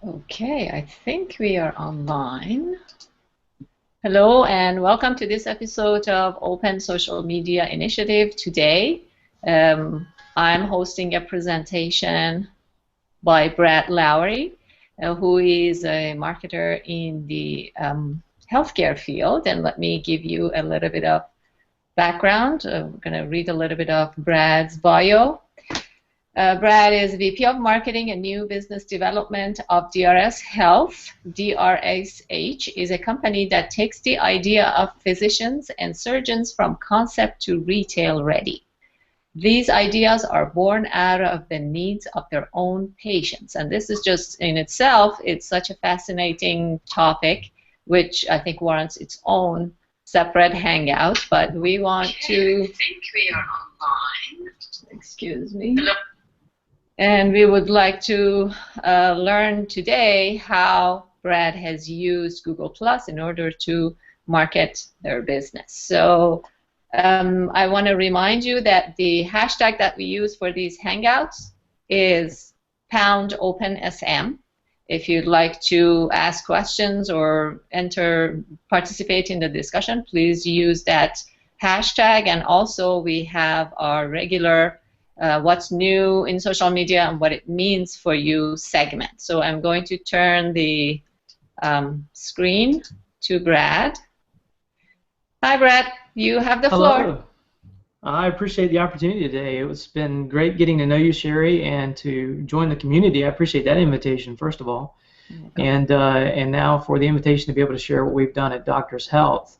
Okay, I think we are online. Hello and welcome to this episode of Open Social Media Initiative. Today, I'm hosting a presentation by Brad Lowry, who is a marketer in the healthcare field. And let me give you a little bit of background. We're going to read a little bit of Brad's bio. Brad is VP of Marketing and New Business Development of DRS Health. DRSH is a company that takes the idea of physicians and surgeons from concept to retail ready. These ideas are born out of the needs of their own patients. And this is just in itself, it's such a fascinating topic, which I think warrants its own separate hangout. But we want to... I think we are online. Excuse me. Hello. And we would like to learn today how Brad has used Google Plus in order to market their business. So I want to remind you that the hashtag that we use for these hangouts is #OpenSM. If you'd like to ask questions or participate in the discussion, please use that hashtag. And also we have our regular what's new in social media and what it means for you segment. So I'm going to turn the screen to Brad. Hi, Brad. You have the floor. Hello. I appreciate the opportunity today. It's been great getting to know you, Sherry, and to join the community. I appreciate that invitation, first of all. And now for the invitation to be able to share what we've done at Doctors Health.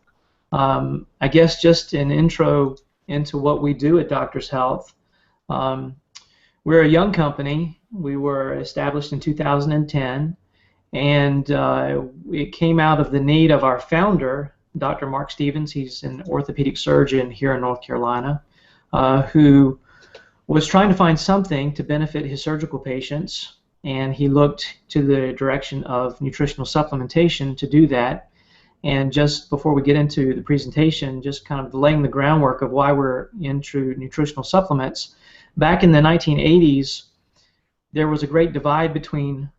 I guess just an intro into what we do at Doctors Health. We're a young company. We were established in 2010, and it came out of the need of our founder, Dr. Mark Stevens. He's an orthopedic surgeon here in North Carolina, who was trying to find something to benefit his surgical patients, and he looked to the direction of nutritional supplementation to do that. And just before we get into the presentation, just kind of laying the groundwork of why we're into nutritional supplements. Back in the 1980s, there was a great divide between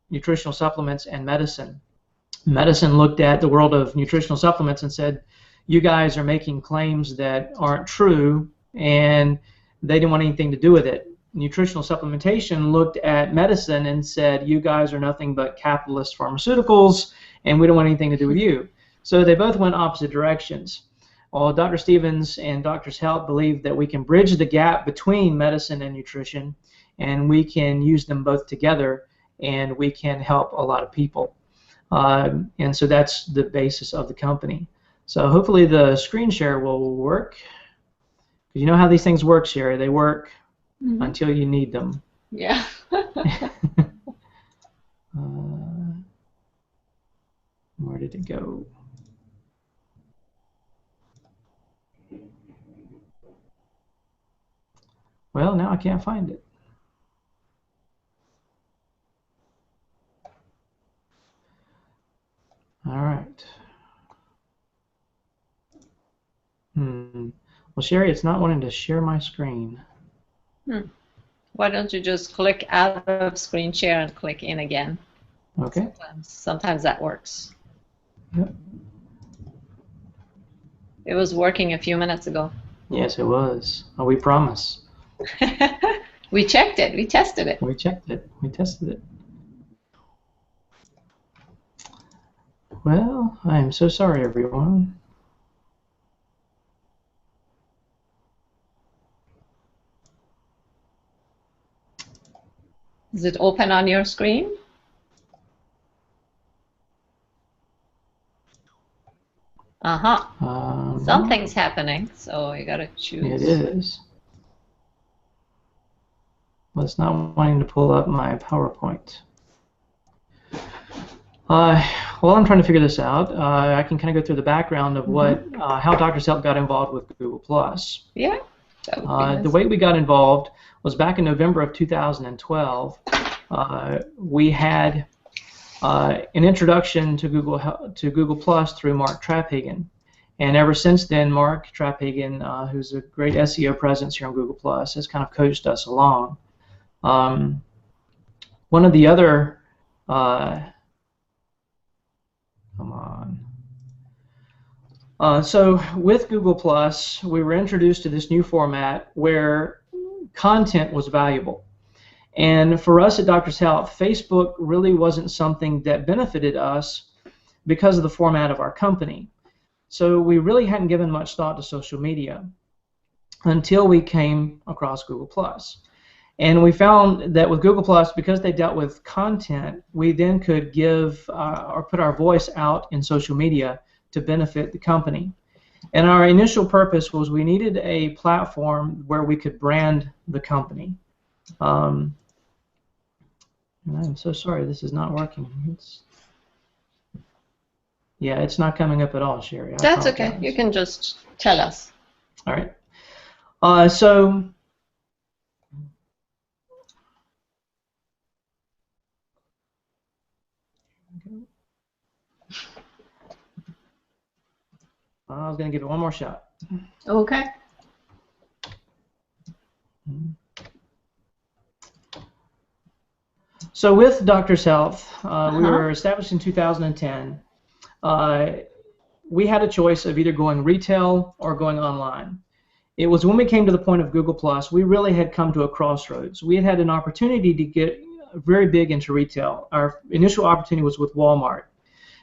nutritional supplements and medicine. Medicine looked at the world of nutritional supplements and said, you guys are making claims that aren't true, and they didn't want anything to do with it. Nutritional supplementation looked at medicine and said, you guys are nothing but capitalist pharmaceuticals, and we don't want anything to do with you. So they both went opposite directions. Well, Dr. Stevens and Doctors Health believe that we can bridge the gap between medicine and nutrition, and we can use them both together, and we can help a lot of people. And so that's the basis of the company. So hopefully the screen share will work. You know how these things work, Sherry. They work until you need them. Yeah. Where did it go? Well, now I can't find it. All right. Well, Sherry, it's not wanting to share my screen. Why don't you just click out of screen share and click in again? Okay. Sometimes that works. Yep. It was working a few minutes ago. Yes, it was. Oh, we promise. We checked it. We tested it. We checked it. We tested it. Well, I am so sorry, everyone. Is it open on your screen? Something's happening, so you gotta choose. It is. Well, it's not wanting to pull up my PowerPoint. While I'm trying to figure this out, I can kind of go through the background of how Doctors Health got involved with Google+. Yeah. The way we got involved was back in November of 2012. We had an introduction to Google+ through Mark Traphagen. And ever since then, Mark Traphagen, who's a great SEO presence here on Google+, has kind of coached us along. One of the other Come on. So with Google Plus, we were introduced to this new format where content was valuable. And for us at Doctors Health, Facebook really wasn't something that benefited us because of the format of our company. So we really hadn't given much thought to social media until we came across Google Plus. And we found that with Google Plus, because they dealt with content, we then could give or put our voice out in social media to benefit the company. And our initial purpose was we needed a platform where we could brand the company. And I'm so sorry, this is not working. Yeah, it's not coming up at all, Sherry. That's okay. You can just tell us. All right. So I was going to give it one more shot. Okay. So with Doctors Health, we were established in 2010. We had a choice of either going retail or going online. It was when we came to the point of Google Plus, we really had come to a crossroads. We had had an opportunity to get very big into retail. Our initial opportunity was with Walmart.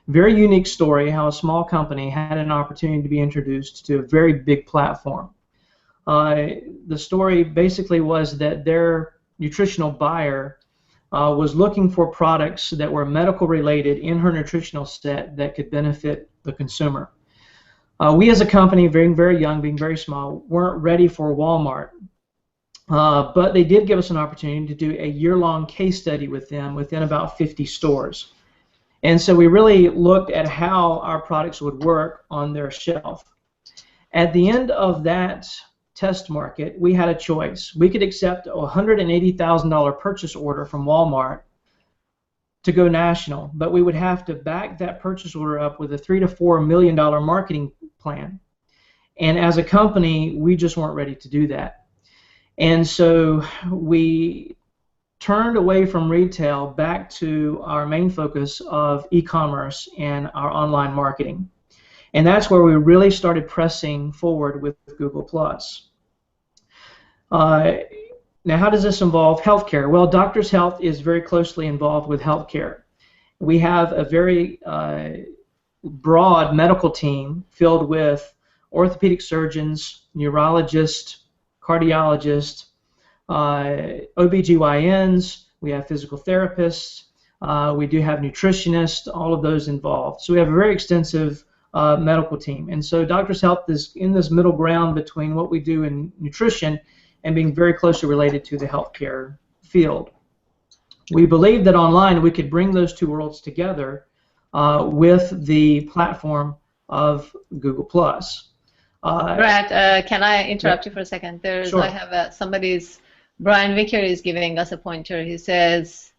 Very unique story how a small company had an opportunity to be introduced to a very big platform. The story basically was that their nutritional buyer was looking for products that were medical related in her nutritional set that could benefit the consumer. We as a company, being very young, being very small, weren't ready for Walmart. But they did give us an opportunity to do a year-long case study with them within about 50 stores. And so we really looked at how our products would work on their shelf. At the end of that test market, we had a choice. We could accept a $180,000 purchase order from Walmart to go national, but we would have to back that purchase order up with a $3 to $4 million marketing plan. And as a company, we just weren't ready to do that. And so we turned away from retail back to our main focus of e-commerce and our online marketing. And that's where we really started pressing forward with Google+. Now, how does this involve healthcare? Well, Doctors Health is very closely involved with healthcare. We have a very broad medical team filled with orthopedic surgeons, neurologists, cardiologists, OBGYNs, we have physical therapists, we do have nutritionists, all of those involved. So we have a very extensive medical team. And so Doctors Health is in this middle ground between what we do in nutrition and being very closely related to the healthcare field. We believe that online we could bring those two worlds together with the platform of Google+. Brad, can I interrupt you for a second? Sure. I have Brian Vicker is giving us a pointer. He says,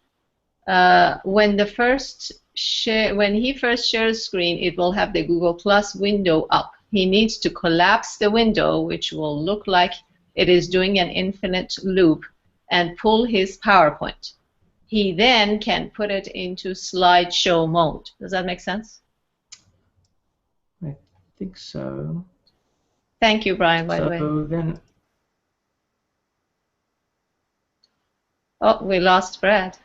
when he first shares screen, it will have the Google Plus window up. He needs to collapse the window, which will look like it is doing an infinite loop, and pull his PowerPoint. He then can put it into slideshow mode. Does that make sense? I think so. Thank you, Brian, by the way. Then, oh, we lost Brad.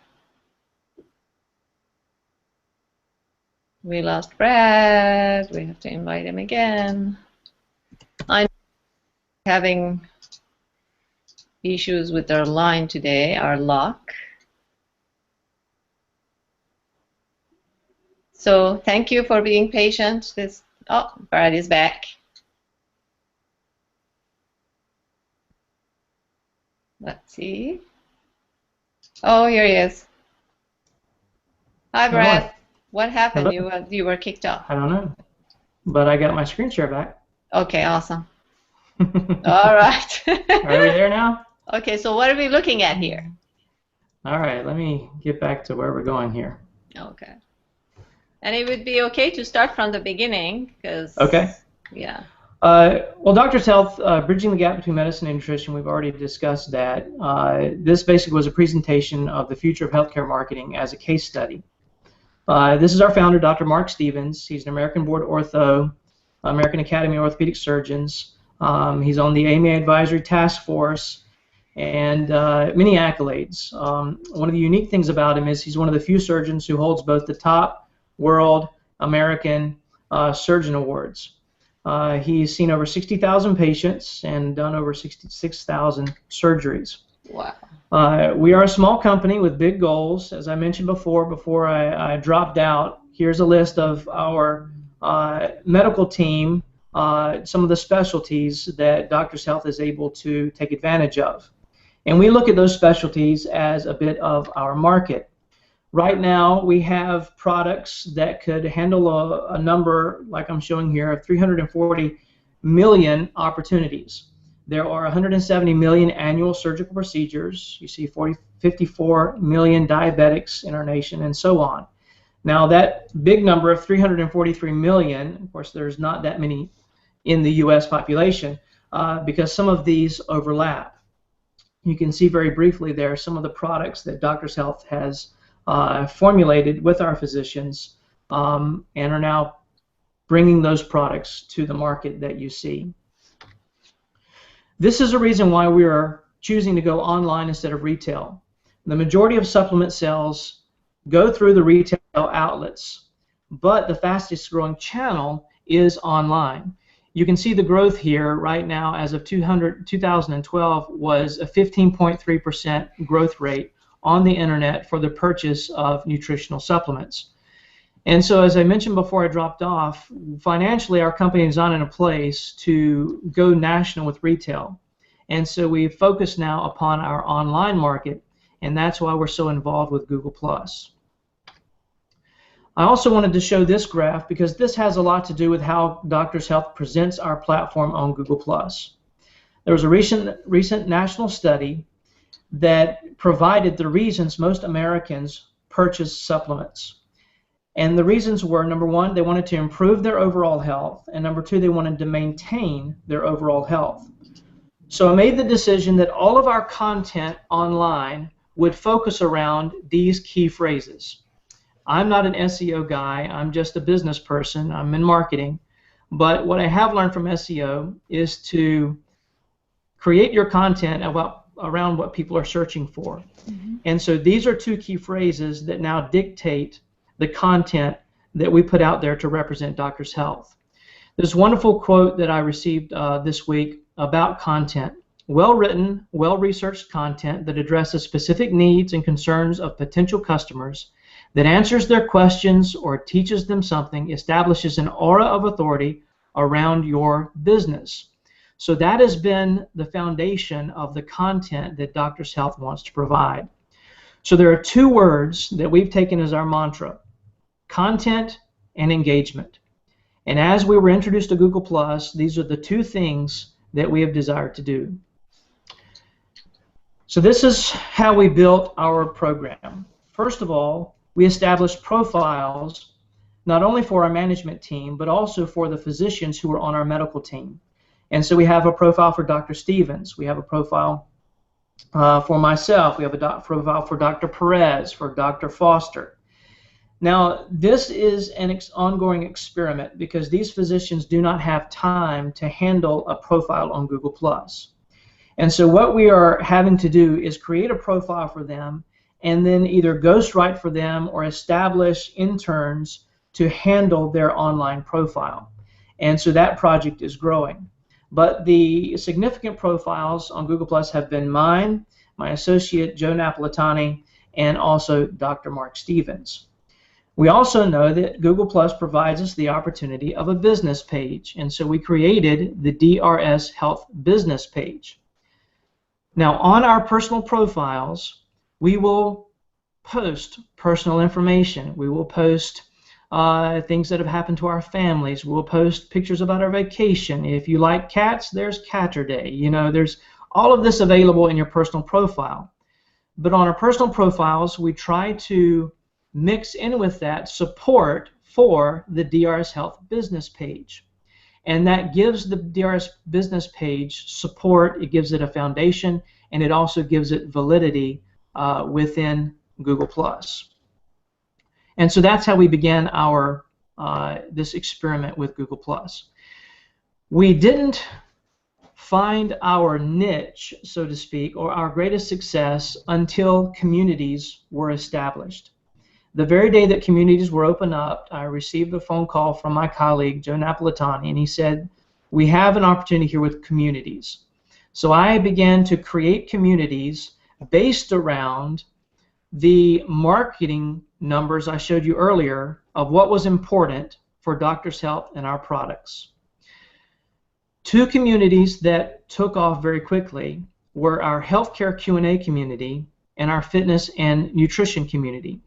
We lost Brad. We have to invite him again. I'm having issues with our line today, our lock. So thank you for being patient. Oh, Brad is back. Let's see. Oh, here he is. Hi, Brad. Hello. What happened? Hello. You were kicked off. I don't know, but I got my screen share back. Okay, awesome. All right. Are we there now? Okay, so what are we looking at here? All right, let me get back to where we're going here. Okay. And it would be okay to start from the beginning, because... Okay. Yeah. Well, Doctor's Health, Bridging the Gap Between Medicine and Nutrition, we've already discussed that. This basically was a presentation of the future of healthcare marketing as a case study. This is our founder, Dr. Mark Stevens. He's an American Board Ortho, American Academy of Orthopedic Surgeons. He's on the AMA Advisory Task Force, and many accolades. One of the unique things about him is he's one of the few surgeons who holds both the top world American surgeon awards. He's seen over 60,000 patients and done over 66,000 surgeries. Wow. We are a small company with big goals. As I mentioned before I dropped out, here's a list of our medical team, some of the specialties that Doctor's Health is able to take advantage of. And we look at those specialties as a bit of our market. Right now, we have products that could handle a number, like I'm showing here, of 340 million opportunities. There are 170 million annual surgical procedures. You see 54 million diabetics in our nation, and so on. Now, that big number of 343 million, of course, there's not that many in the U.S. population because some of these overlap. You can see very briefly there some of the products that Doctor's Health has formulated with our physicians and are now bringing those products to the market that you see. This is a reason why we are choosing to go online instead of retail. The majority of supplement sales go through the retail outlets, but the fastest growing channel is online. You can see the growth here right now as of 2012 was a 15.3% growth rate on the internet for the purchase of nutritional supplements. And so, as I mentioned before I dropped off, financially our company is not in a place to go national with retail. And so we focus now upon our online market, and that's why we're so involved with Google+. I also wanted to show this graph because this has a lot to do with how Doctor's Health presents our platform on Google+. There was a recent national study that provided the reasons most Americans purchase supplements. And the reasons were, number one, they wanted to improve their overall health, and number two, they wanted to maintain their overall health. So I made the decision that all of our content online would focus around these key phrases. I'm not an SEO guy, I'm just a business person, I'm in marketing, but what I have learned from SEO is to create your content around what people are searching for. Mm-hmm. And so these are two key phrases that now dictate the content that we put out there to represent Doctor's Health. There's a wonderful quote that I received this week about content. Well-written, well-researched content that addresses specific needs and concerns of potential customers, that answers their questions or teaches them something, establishes an aura of authority around your business. So that has been the foundation of the content that Doctor's Health wants to provide. So there are two words that we've taken as our mantra: content and engagement. And as we were introduced to Google+, these are the two things that we have desired to do. So this is how we built our program. First of all, we established profiles not only for our management team, but also for the physicians who are on our medical team. And so we have a profile for Dr. Stevens. We have a profile for myself. We have a profile for Dr. Perez, for Dr. Foster. Now, this is an ongoing experiment because these physicians do not have time to handle a profile on Google+. And so what we are having to do is create a profile for them and then either ghostwrite for them or establish interns to handle their online profile. And so that project is growing. But the significant profiles on Google+ have been mine, my associate Joe Napolitani, and also Dr. Mark Stevens. We also know that Google+ provides us the opportunity of a business page, and so we created the DRS Health business page. Now, on our personal profiles, we will post personal information. We will post things that have happened to our families. We'll post pictures about our vacation. If you like cats, there's Catterday. You know, there's all of this available in your personal profile. But on our personal profiles, we try to mix in with that support for the DRS Health business page. And that gives the DRS business page support, it gives it a foundation, and it also gives it validity within Google+. And so that's how we began our this experiment with Google+. We didn't find our niche, so to speak, or our greatest success until communities were established. The very day that communities were opened up, I received a phone call from my colleague, Joe Napolitani, and he said, we have an opportunity here with communities. So I began to create communities based around the marketing numbers I showed you earlier of what was important for Doctors Health and our products. Two communities that took off very quickly were our healthcare Q&A community and our fitness and nutrition community.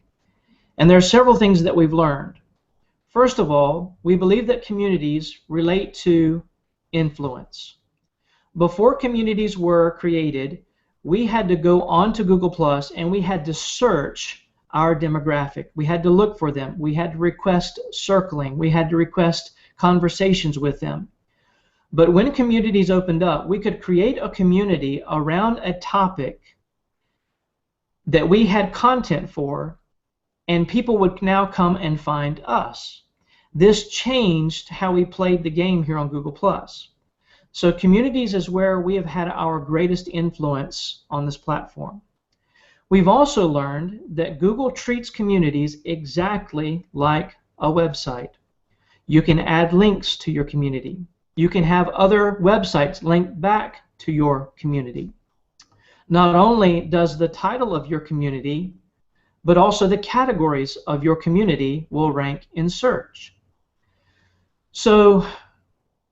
And there are several things that we've learned. First of all, we believe that communities relate to influence. Before communities were created, we had to go onto Google Plus and we had to search our demographic. We had to look for them. We had to request circling. We had to request conversations with them. But when communities opened up, we could create a community around a topic that we had content for, and people would now come and find us. This changed how we played the game here on Google+. So communities is where we have had our greatest influence on this platform. We've also learned that Google treats communities exactly like a website. You can add links to your community. You can have other websites link back to your community. Not only does the title of your community, but also the categories of your community will rank in search. So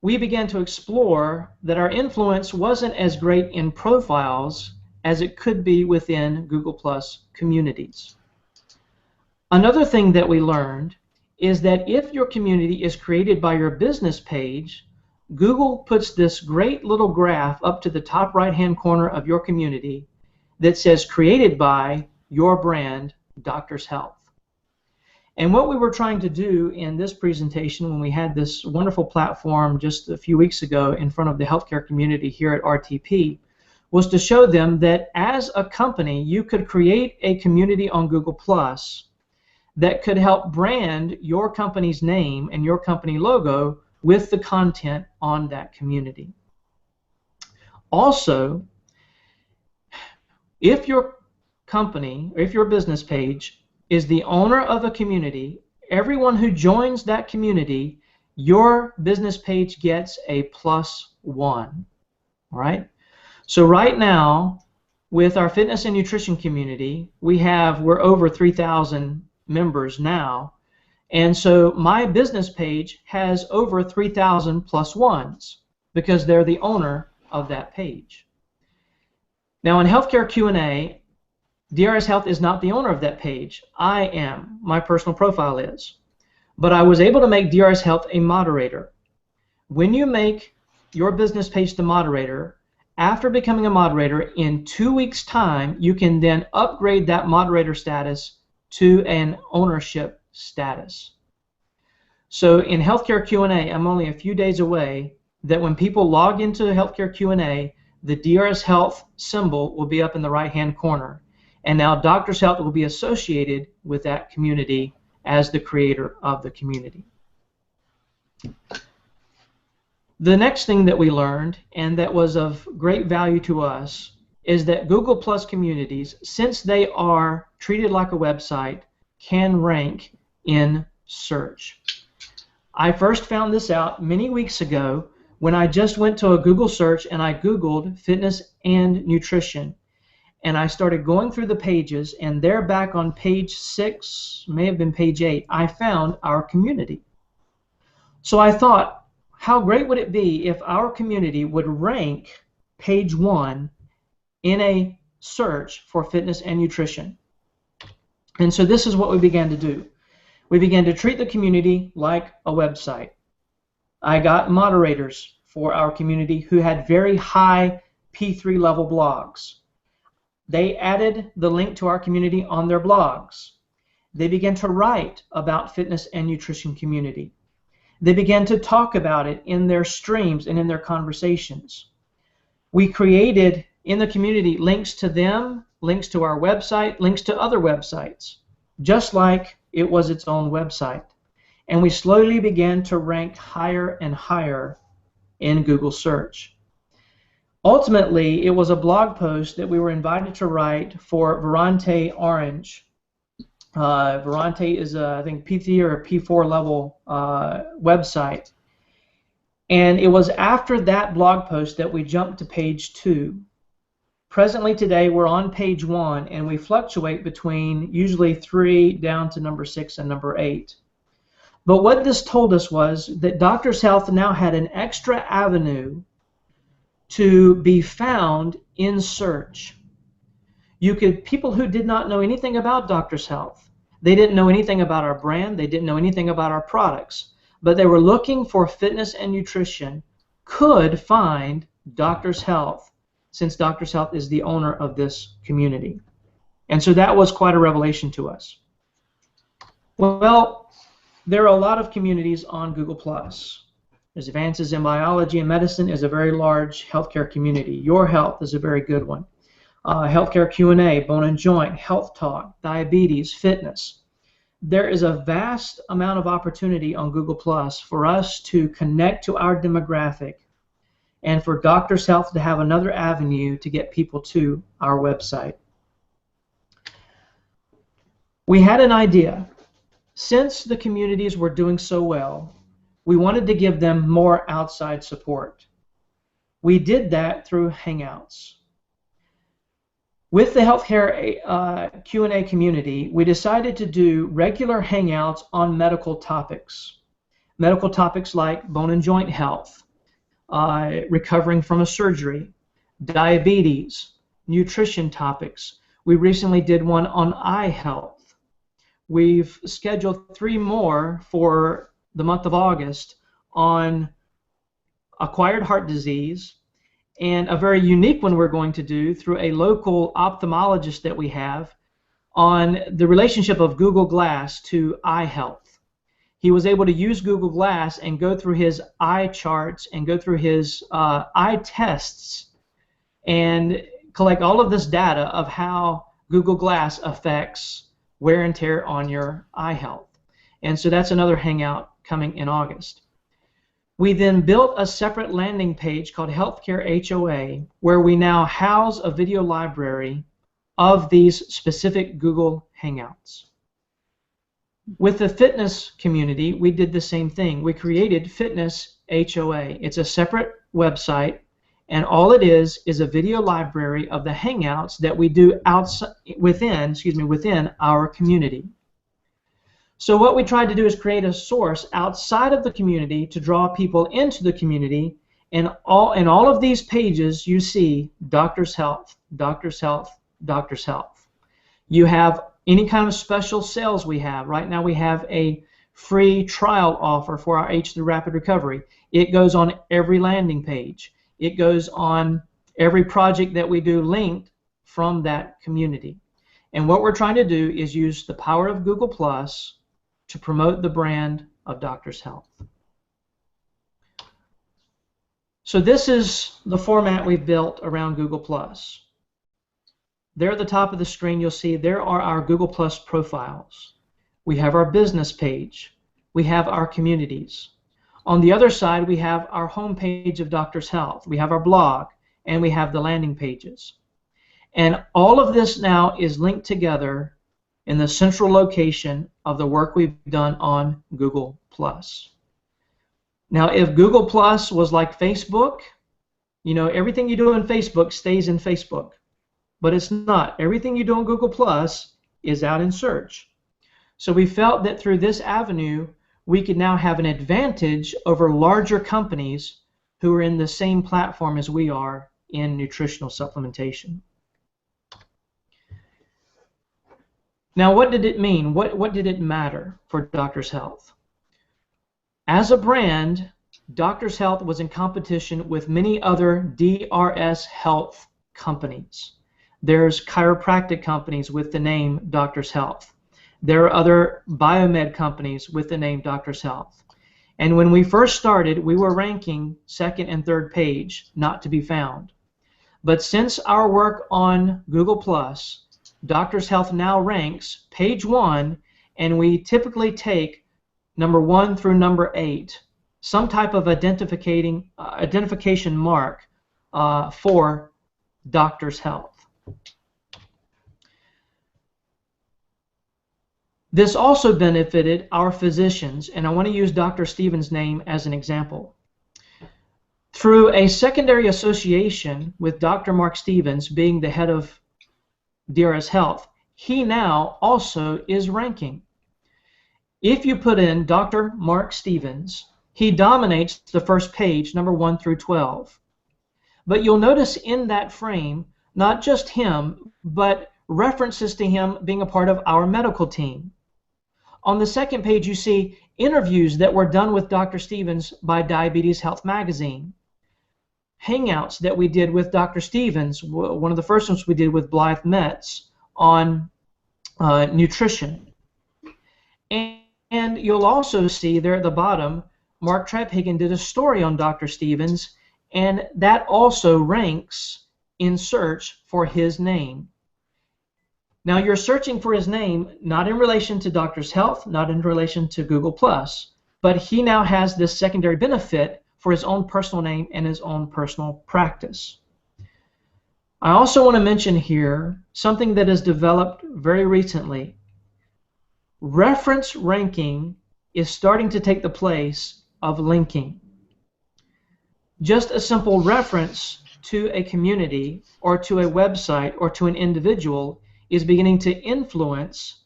we began to explore that our influence wasn't as great in profiles as it could be within Google Plus communities. Another thing that we learned is that if your community is created by your business page, Google puts this great little graph up to the top right-hand corner of your community that says created by your brand, Doctors Health. And what we were trying to do in this presentation when we had this wonderful platform just a few weeks ago in front of the healthcare community here at RTP was to show them that as a company you could create a community on Google Plus that could help brand your company's name and your company logo with the content on that community. Also, if your company, or if your business page is the owner of a community, everyone who joins that community, your business page gets a +1. All right? So right now, with our fitness and nutrition community, we're over 3,000 members now. And so my business page has over 3,000 +1s because they're the owner of that page. Now in healthcare Q&A, DRS Health is not the owner of that page. I am. My personal profile is. But I was able to make DRS Health a moderator. When you make your business page the moderator, after becoming a moderator, in 2 weeks' time, you can then upgrade that moderator status to an ownership status. So in healthcare Q&A, I'm only a few days away that when people log into healthcare Q&A, the DRS Health symbol will be up in the right-hand corner. And now Doctors Health will be associated with that community as the creator of the community. The next thing that we learned, and that was of great value to us, is that Google Plus communities, since they are treated like a website, can rank in search. I first found this out many weeks ago when I just went to a Google search and I Googled fitness and nutrition. And I started going through the pages, and there back on page 6, may have been page 8, I found our community. So I thought, how great would it be if our community would rank page 1 in a search for fitness and nutrition? And so this is what we began to do. We began to treat the community like a website. I got moderators for our community who had very high P3 level blogs. They added the link to our community on their blogs. They began to write about fitness and nutrition community. They began to talk about it in their streams and in their conversations. We created in the community links to them, links to our website, links to other websites, just like it was its own website. And we slowly began to rank higher and higher in Google search. Ultimately, it was a blog post that we were invited to write for Verante Orange. Verante is I think P3 or P4 level website. And it was after that blog post that we jumped to page 2. Presently today we're on page 1, and we fluctuate between usually 3 down to number 6 and number 8. But what this told us was that Doctors Health now had an extra avenue to be found in search. People who did not know anything about Doctors Health, they didn't know anything about our brand, they didn't know anything about our products, but they were looking for fitness and nutrition, could find Doctors Health, since Doctors Health is the owner of this community. And so that was quite a revelation to us. Well, there are a lot of communities on Google+. There's Advances in Biology and Medicine is a very large healthcare community. Your Health is a very good one. Healthcare Q&A, Bone and Joint, Health Talk, Diabetes, Fitness. There is a vast amount of opportunity on Google+ for us to connect to our demographic and for Doctors Health to have another avenue to get people to our website. We had an idea. Since the communities were doing so well, we wanted to give them more outside support. We did that through Hangouts. With the healthcare Q&A community, we decided to do regular Hangouts on medical topics. Medical topics like bone and joint health, recovering from a surgery, diabetes, nutrition topics. We recently did one on eye health. We've scheduled 3 more for the month of August on acquired heart disease, and a very unique one we're going to do through a local ophthalmologist that we have on the relationship of Google Glass to eye health. He was able to use Google Glass and go through his eye charts and go through his eye tests and collect all of this data of how Google Glass affects wear and tear on your eye health. And so that's another Hangout coming in August. We then built a separate landing page called Healthcare HOA, where we now house a video library of these specific Google Hangouts. With the fitness community, we did the same thing. We created Fitness HOA. It's a separate website, and all it is a video library of the Hangouts that we do within our community. So what we tried to do is create a source outside of the community to draw people into the community, and in all of these pages you see Doctors Health, Doctors Health, Doctors Health. You have any kind of special sales we have. Right now we have a free trial offer for our H3 Rapid Recovery. It goes on every landing page. It goes on every project that we do linked from that community. And what we're trying to do is use the power of Google Plus to promote the brand of Doctors Health. So this is the format we've built around Google Plus. There at the top of the screen you'll see there are our Google Plus profiles. We have our business page. We have our communities. On the other side we have our home page of Doctors Health. We have our blog, and we have the landing pages. And all of this now is linked together in the central location of the work we've done on Google+. Now, if Google Plus was like Facebook, you know, everything you do in Facebook stays in Facebook. But it's not. Everything you do on Google Plus is out in search. So we felt that through this avenue, we could now have an advantage over larger companies who are in the same platform as we are in nutritional supplementation. Now, what did it mean? What did it matter for Doctors Health? As a brand, Doctors Health was in competition with many other DRS health companies. There's chiropractic companies with the name Doctors Health. There are other biomed companies with the name Doctors Health. And when we first started, we were ranking second and third page, not to be found. But since our work on Google+, Doctors Health now ranks page 1, and we typically take number 1 through number 8, some type of identification mark for Doctors Health. This also benefited our physicians, and I want to use Dr. Stevens' name as an example. Through a secondary association with Dr. Mark Stevens being the head of DRS Health, he now also is ranking. If you put in Dr. Mark Stevens, he dominates the first page, number 1 through 12. But you'll notice in that frame, not just him, but references to him being a part of our medical team. On the second page, you see interviews that were done with Dr. Stevens by Diabetes Health magazine. Hangouts that we did with Dr. Stevens, one of the first ones we did with Blythe Metz on nutrition. And you'll also see there at the bottom, Mark Trephagen did a story on Dr. Stevens, and that also ranks in search for his name. Now you're searching for his name not in relation to Doctors Health, not in relation to Google+, but he now has this secondary benefit for his own personal name and his own personal practice. I also want to mention here something that has developed very recently. Reference ranking is starting to take the place of linking. Just a simple reference to a community or to a website or to an individual is beginning to influence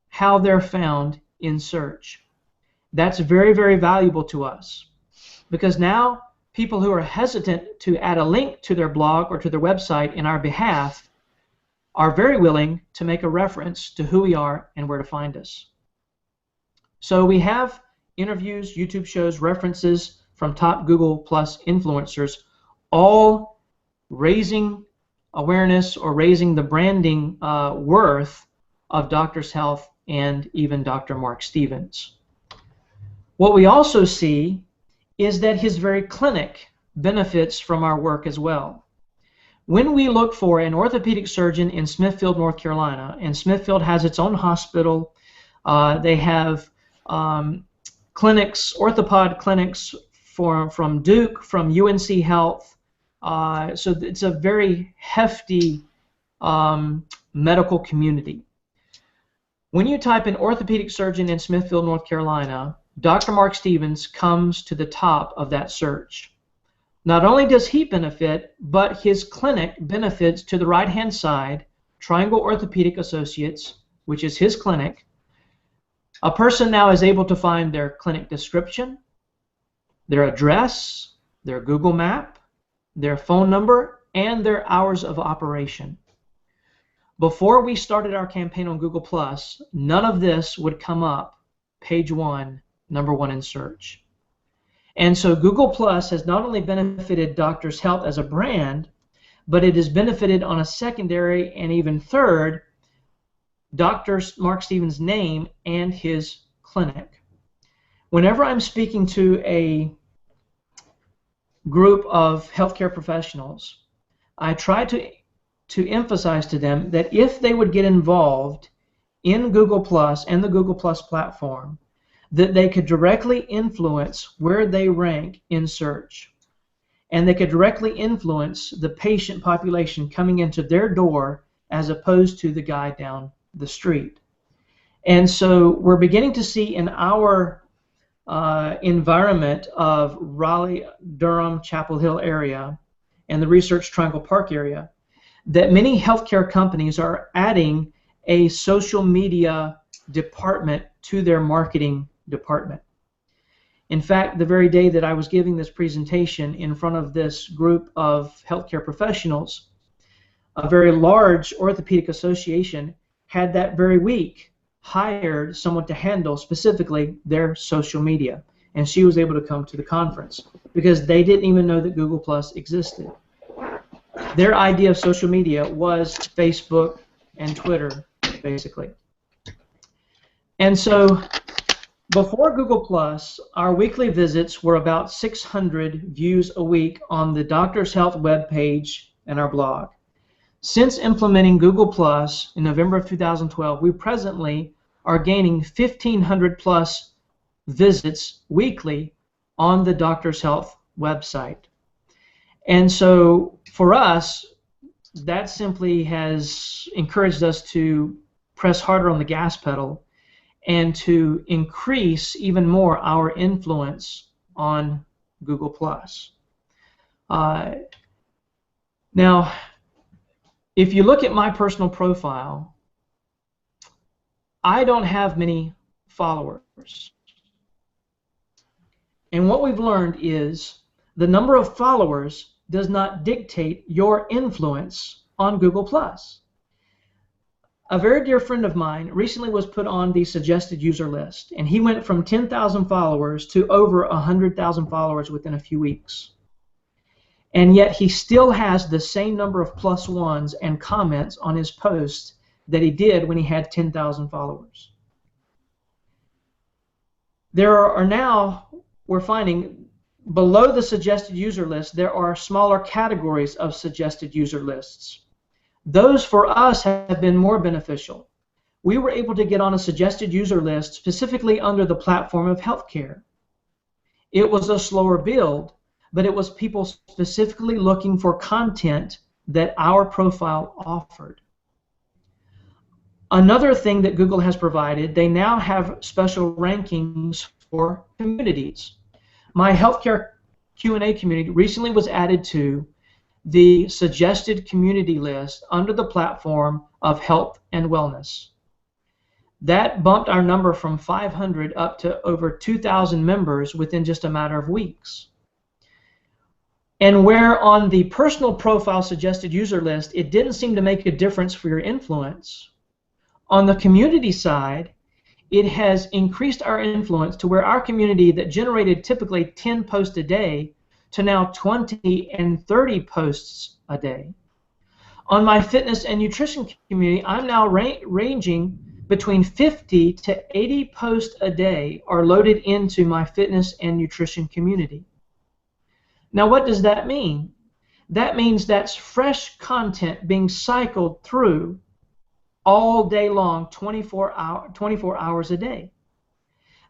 how they're found in search. That's very, very valuable to us, because now people who are hesitant to add a link to their blog or to their website in our behalf are very willing to make a reference to who we are and where to find us. So we have interviews, YouTube shows, references from top Google+ influencers, all raising awareness or raising the branding worth of Doctors Health and even Dr. Mark Stevens. What we also see is that his very clinic benefits from our work as well. When we look for an orthopedic surgeon in Smithfield, North Carolina, and Smithfield has its own hospital, they have clinics, orthopod clinics from Duke, from UNC Health, so it's a very hefty medical community. When you type in orthopedic surgeon in Smithfield, North Carolina, Dr. Mark Stevens comes to the top of that search. Not only does he benefit, but his clinic benefits to the right-hand side, Triangle Orthopedic Associates, which is his clinic. A person now is able to find their clinic description, their address, their Google map, their phone number, and their hours of operation. Before we started our campaign on Google+, none of this would come up, page 1, number 1 in search. And so Google+ has not only benefited Doctors Health as a brand, but it has benefited on a secondary and even third, Dr. Mark Stevens' name and his clinic. Whenever I'm speaking to a group of healthcare professionals, I try to emphasize to them that if they would get involved in Google+ and the Google+ platform, that they could directly influence where they rank in search, and they could directly influence the patient population coming into their door as opposed to the guy down the street. And so we're beginning to see in our environment of Raleigh, Durham, Chapel Hill area and the Research Triangle Park area that many healthcare companies are adding a social media department to their marketing department. In fact, the very day that I was giving this presentation in front of this group of healthcare professionals, a very large orthopedic association had that very week hired someone to handle specifically their social media, and she was able to come to the conference because they didn't even know that Google+ existed. Their idea of social media was Facebook and Twitter, basically. And so Before Google Plus, our weekly visits were about 600 views a week on the Doctors Health webpage and our blog. Since implementing Google Plus in November of 2012, we presently are gaining 1,500 plus visits weekly on the Doctors Health website. And so for us, that simply has encouraged us to press harder on the gas pedal and to increase even more our influence on Google+. Now, if you look at my personal profile, I don't have many followers. And what we've learned is the number of followers does not dictate your influence on Google+. A very dear friend of mine recently was put on the suggested user list, and he went from 10,000 followers to over 100,000 followers within a few weeks. And yet he still has the same number of +1s and comments on his posts that he did when he had 10,000 followers. There are now, we're finding, below the suggested user list, there are smaller categories of suggested user lists. Those for us have been more beneficial. We were able to get on a suggested user list specifically under the platform of healthcare. It was a slower build, but it was people specifically looking for content that our profile offered. Another thing that Google has provided, they now have special rankings for communities. My healthcare Q&A community recently was added to the suggested community list under the platform of health and wellness. That bumped our number from 500 up to over 2,000 members within just a matter of weeks. And where on the personal profile suggested user list, it didn't seem to make a difference for your influence, on the community side, it has increased our influence to where our community that generated typically 10 posts a day to now 20 and 30 posts a day. On my fitness and nutrition community, I'm now ranging between 50 to 80 posts a day are loaded into my fitness and nutrition community. Now, what does that mean? That means that's fresh content being cycled through all day long, 24 hours a day.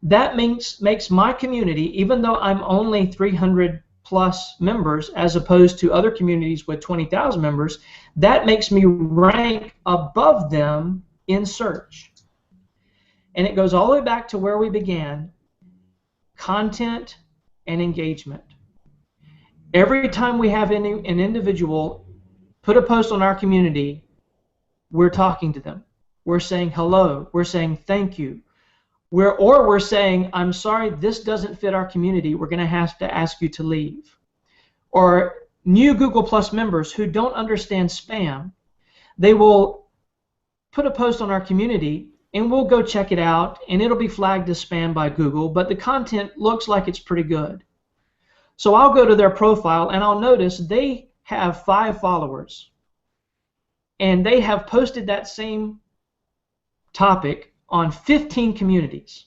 That makes my community, even though I'm only 300 plus members as opposed to other communities with 20,000 members, that makes me rank above them in search. And it goes all the way back to where we began, content and engagement. Every time we have an individual put a post on our community, we're talking to them. We're saying hello. We're saying thank you. We're saying, I'm sorry, this doesn't fit our community. We're going to have to ask you to leave. Or new Google Plus members who don't understand spam, they will put a post on our community and we'll go check it out and it'll be flagged as spam by Google, but the content looks like it's pretty good. So I'll go to their profile and I'll notice they have 5 followers and they have posted that same topic on 15 communities.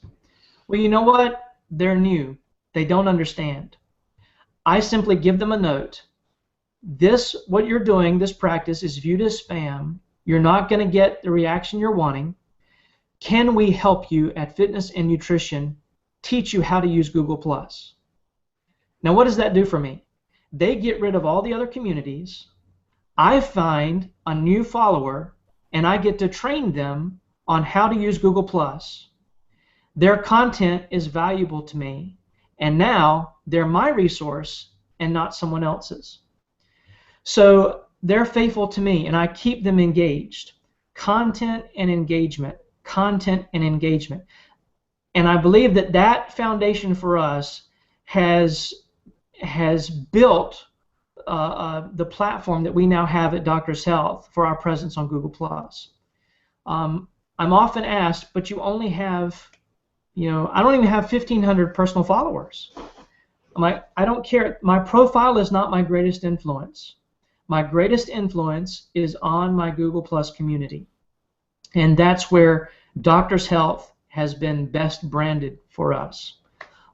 Well, you know what? They're new. They don't understand. I simply give them a note. This, what you're doing, this practice is viewed as spam. You're not going to get the reaction you're wanting. Can we help you at Fitness and Nutrition teach you how to use Google+? Now, what does that do for me? They get rid of all the other communities. I find a new follower, and I get to train them on how to use Google+. Their content is valuable to me, and now they're my resource and not someone else's. So they're faithful to me, and I keep them engaged. Content and engagement, content and engagement. And I believe that that foundation for us has built the platform that we now have at Doctors Health for our presence on Google+. I'm often asked, but you only have, I don't even have 1,500 personal followers. I'm like, I don't care. My profile is not my greatest influence. My greatest influence is on my Google Plus community. And that's where Doctors Health has been best branded for us.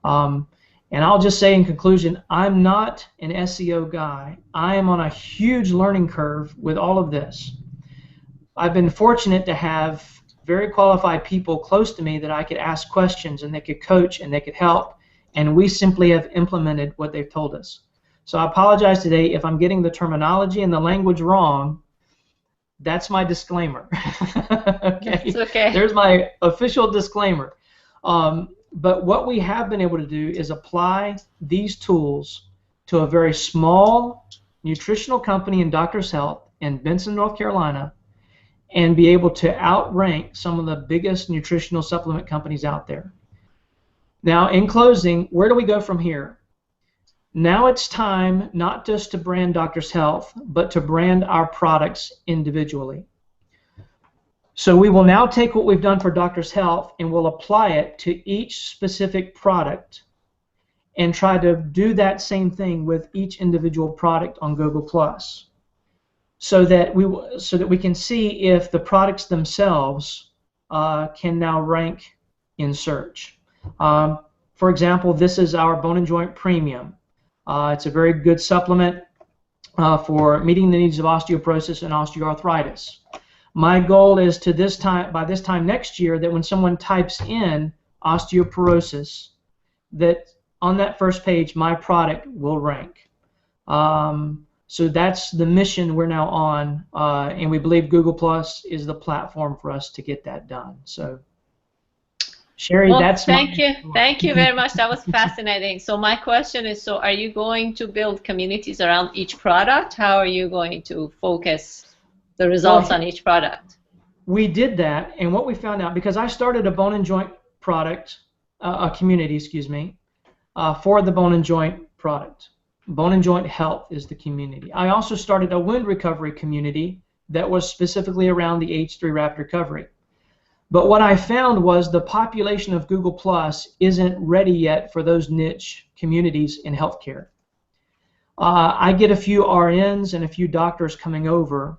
And I'll just say in conclusion, I'm not an SEO guy. I am on a huge learning curve with all of this. I've been fortunate to have very qualified people close to me that I could ask questions and they could coach and they could help, and we simply have implemented what they've told us. So I apologize today if I'm getting the terminology and the language wrong. That's my disclaimer. Okay? It's okay. There's my official disclaimer. But what we have been able to do is apply these tools to a very small nutritional company in Doctor's Health in Benson, North Carolina, and be able to outrank some of the biggest nutritional supplement companies out there. Now, in closing, where do we go from here? Now it's time not just to brand Doctor's Health, but to brand our products individually. So we will now take what we've done for Doctor's Health and we'll apply it to each specific product and try to do that same thing with each individual product on Google+, so that we can see if the products themselves can now rank in search. For example, this is our Bone and Joint Premium. It's a very good supplement for meeting the needs of osteoporosis and osteoarthritis. My goal is by this time next year, that when someone types in osteoporosis, that on that first page my product will rank. So that's the mission we're now on, and we believe Google Plus is the platform for us to get that done. So, Sherry, well, that's thank you very much. That was fascinating. So my question is, so are you going to build communities around each product? How are you going to focus the results on each product? We did that, and what we found out, because I started a bone and joint product, a community, excuse me, for the bone and joint product. Bone and Joint Health is the community. I also started a wound recovery community that was specifically around the H3 Rapid Recovery. But what I found was the population of Google Plus isn't ready yet for those niche communities in healthcare. I get a few RNs and a few doctors coming over,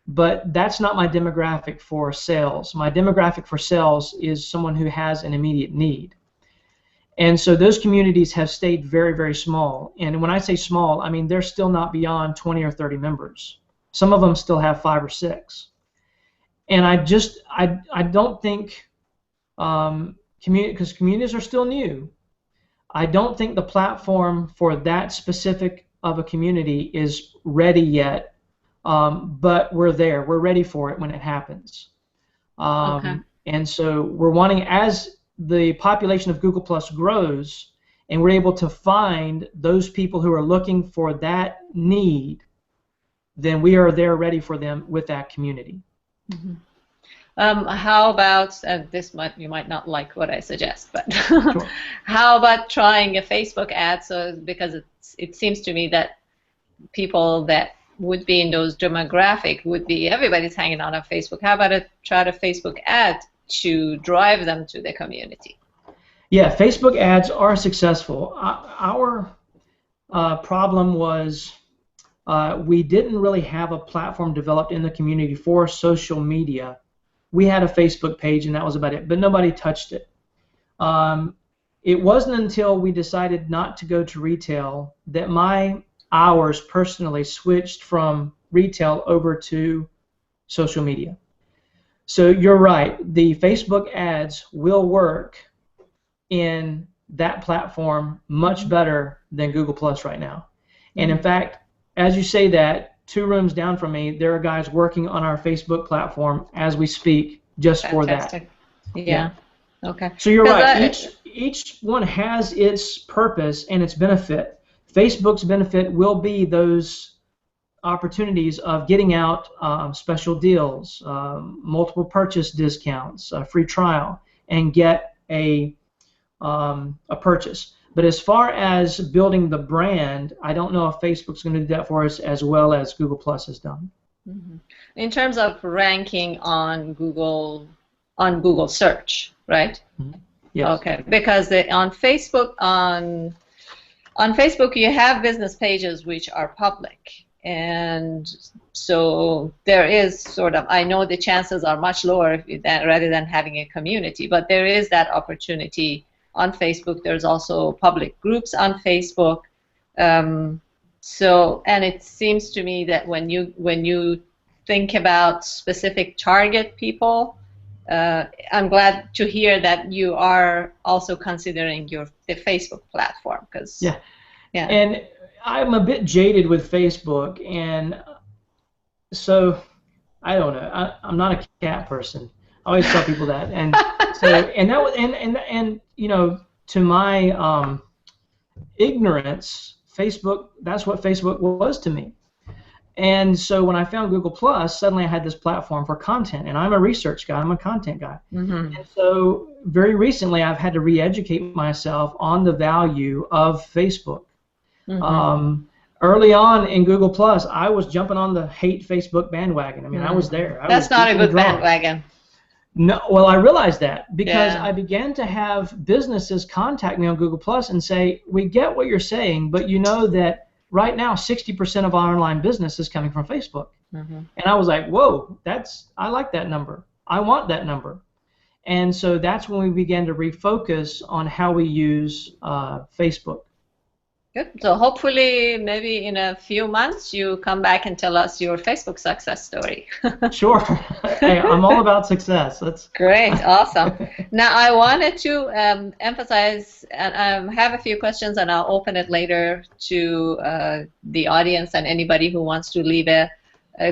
but that's not my demographic for sales. My demographic for sales is someone who has an immediate need. And so those communities have stayed very, very small. And when I say small, I mean they're still not beyond 20 or 30 members. Some of them still have 5 or 6. And I don't think, because communities are still new, I don't think the platform for that specific of a community is ready yet. But we're there. We're ready for it when it happens. Okay. And so we're wanting, as the population of Google Plus grows and we're able to find those people who are looking for that need, then we are there ready for them with that community. Mm-hmm. How about, you might not like what I suggest, but Sure. How about trying a Facebook ad? So because it seems to me that people that would be in those demographic would be, everybody's hanging out on Facebook. How about try a Facebook ad to drive them to the community? Yeah, Facebook ads are successful. Our problem was we didn't really have a platform developed in the community for social media. We had a Facebook page and that was about it, but nobody touched it. It wasn't until we decided not to go to retail that my hours personally switched from retail over to social media. So you're right, the Facebook ads will work in that platform much better than Google Plus right now. And in fact, as you say that, 2 rooms down from me, there are guys working on our Facebook platform as we speak just Fantastic. for that. Yeah. Okay. So you're right. Each one has its purpose and its benefit. Facebook's benefit will be those opportunities of getting out special deals, multiple purchase discounts, a free trial, and get a purchase. But as far as building the brand, I don't know if Facebook's going to do that for us as well as Google Plus has done. Mm-hmm. In terms of ranking on Google search, right? Mm-hmm. Yes. Okay, because on Facebook you have business pages which are public, and So there is sort of, I know the chances are much lower rather than having a community, but there is that opportunity on Facebook. There's also public groups on Facebook. And it seems to me that when you think about specific target people, I'm glad to hear that you are also considering the Facebook platform, because yeah. And I'm a bit jaded with Facebook, and so I don't know. I'm not a cat person. I always tell people that, and so and that was and you know, to my ignorance, Facebook, that's what Facebook was to me. And so when I found Google Plus, suddenly I had this platform for content, and I'm a research guy, I'm a content guy. Mm-hmm. And so very recently I've had to re-educate myself on the value of Facebook. Mm-hmm. Early on in Google Plus, I was jumping on the hate Facebook bandwagon. I mean, I was there. That's not a good bandwagon. No, well, I realized that because I began to have businesses contact me on Google Plus and say, we get what you're saying, but you know that right now 60% of our online business is coming from Facebook. Mm-hmm. And I was like, whoa, I like that number. I want that number. And so that's when we began to refocus on how we use Facebook. Good. So hopefully, maybe in a few months, you come back and tell us your Facebook success story. Sure. Hey, I'm all about success. That's great. Awesome. Now, I wanted to emphasize, and have a few questions, and I'll open it later to the audience and anybody who wants to leave a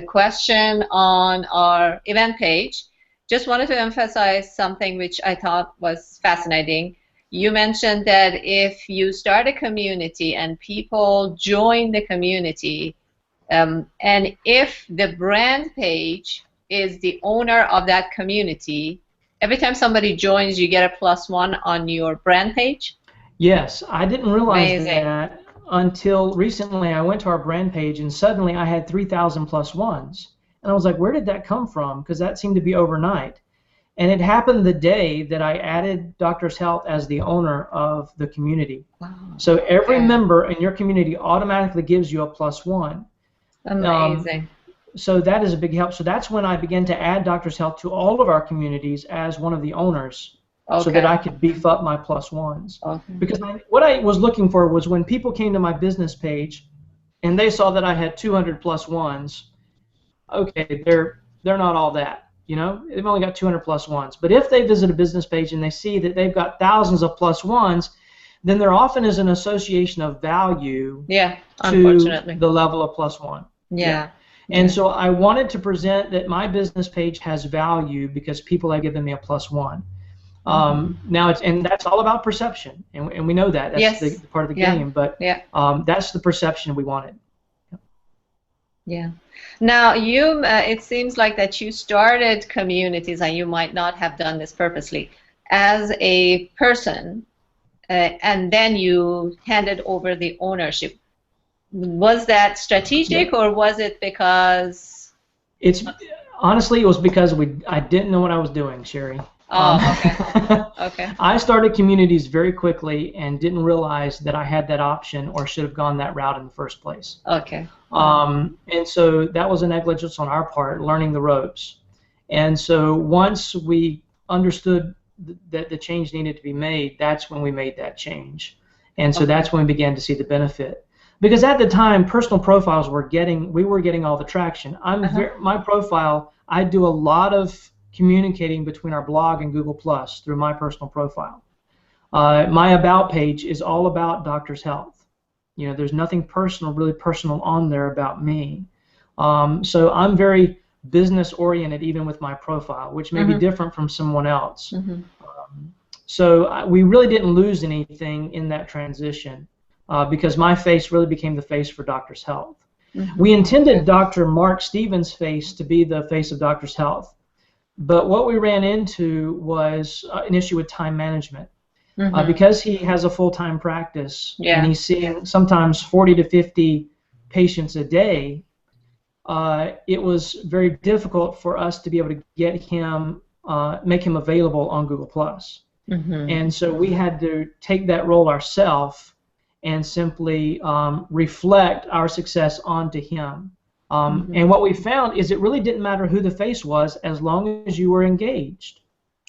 question on our event page. Just wanted to emphasize something which I thought was fascinating. You mentioned that if you start a community and people join the community, and if the brand page is the owner of that community, every time somebody joins, you get a +1 on your brand page? Yes, I didn't realize that until recently. I went to our brand page and suddenly I had 3,000 +1s. And I was like, where did that come from? Because that seemed to be overnight. And it happened the day that I added Doctors Health as the owner of the community. Wow. So every member in your community automatically gives you a +1. Amazing. So that is a big help. So that's when I began to add Doctors Health to all of our communities as one of the owners, so that I could beef up my +1s. Okay. Because what I was looking for was when people came to my business page and they saw that I had 200 +1s, okay, they're not all that. You know, they've only got 200 +1s. But if they visit a business page and they see that they've got thousands of +1s, then there often is an association of value to the level of +1. Yeah. And so I wanted to present that my business page has value because people have given me a +1. Now and that's all about perception, and we know that. That's the part of the game. But that's the perception we wanted. Yeah. Now, it seems like that you started communities, and you might not have done this purposely, as a person, and then you handed over the ownership. Was that strategic, or was it because? Honestly, it was because I didn't know what I was doing, Sherry. Oh, okay. I started communities very quickly and didn't realize that I had that option or should have gone that route in the first place. Okay. And so that was a negligence on our part, learning the ropes. And so once we understood that the change needed to be made, that's when we made that change. And so that's when we began to see the benefit. Because at the time, personal profiles we were getting all the traction. My profile, I do a lot of communicating between our blog and Google Plus through my personal profile. My about page is all about Doctors Health. You know, there's nothing really personal on there about me. So I'm very business oriented even with my profile, which may be different from someone else. So we really didn't lose anything in that transition because my face really became the face for Doctors Health. We intended Dr. Mark Stevens' face to be the face of Doctors Health. But what we ran into was an issue with time management. Because he has a full-time practice and he's seeing sometimes 40 to 50 patients a day, it was very difficult for us to be able to get him, make him available on Google+. And so we had to take that role ourselves and simply reflect our success onto him. And what we found is it really didn't matter who the face was as long as you were engaged.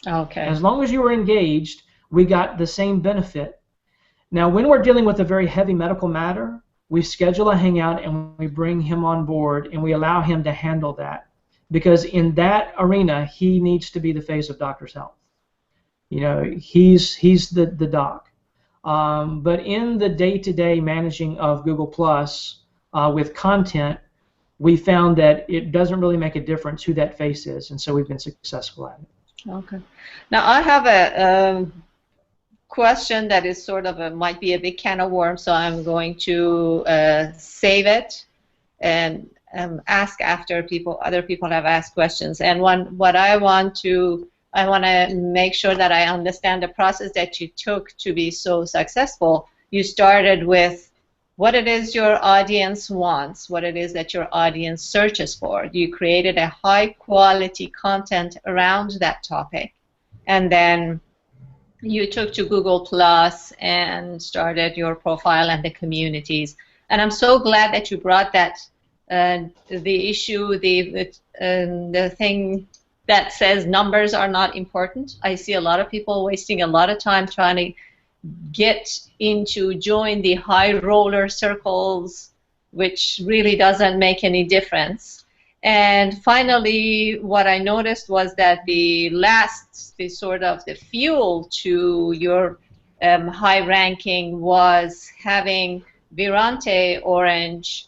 Okay. As long as you were engaged, we got the same benefit. Now, when we're dealing with a very heavy medical matter, we schedule a hangout and we bring him on board and we allow him to handle that. Because in that arena, he needs to be the face of Doctor's Health. You know, he's the doc. But in the day-to-day managing of Google Plus with content, we found that it doesn't really make a difference who that face is, and so we've been successful at it. Okay. Now I have a question that is sort of might be a big can of worms, so I'm going to save it and ask after other people have asked questions. And what I want to make sure that I understand the process that you took to be so successful. You started with what it is your audience wants, what it is that your audience searches for. You created a high quality content around that topic, and then you took to Google Plus and started your profile and the communities. And I'm so glad that you brought that the issue, the thing that says numbers are not important. I see a lot of people wasting a lot of time trying to join the high roller circles, which really doesn't make any difference. And finally, what I noticed was that the fuel to your high ranking was having Virante Orange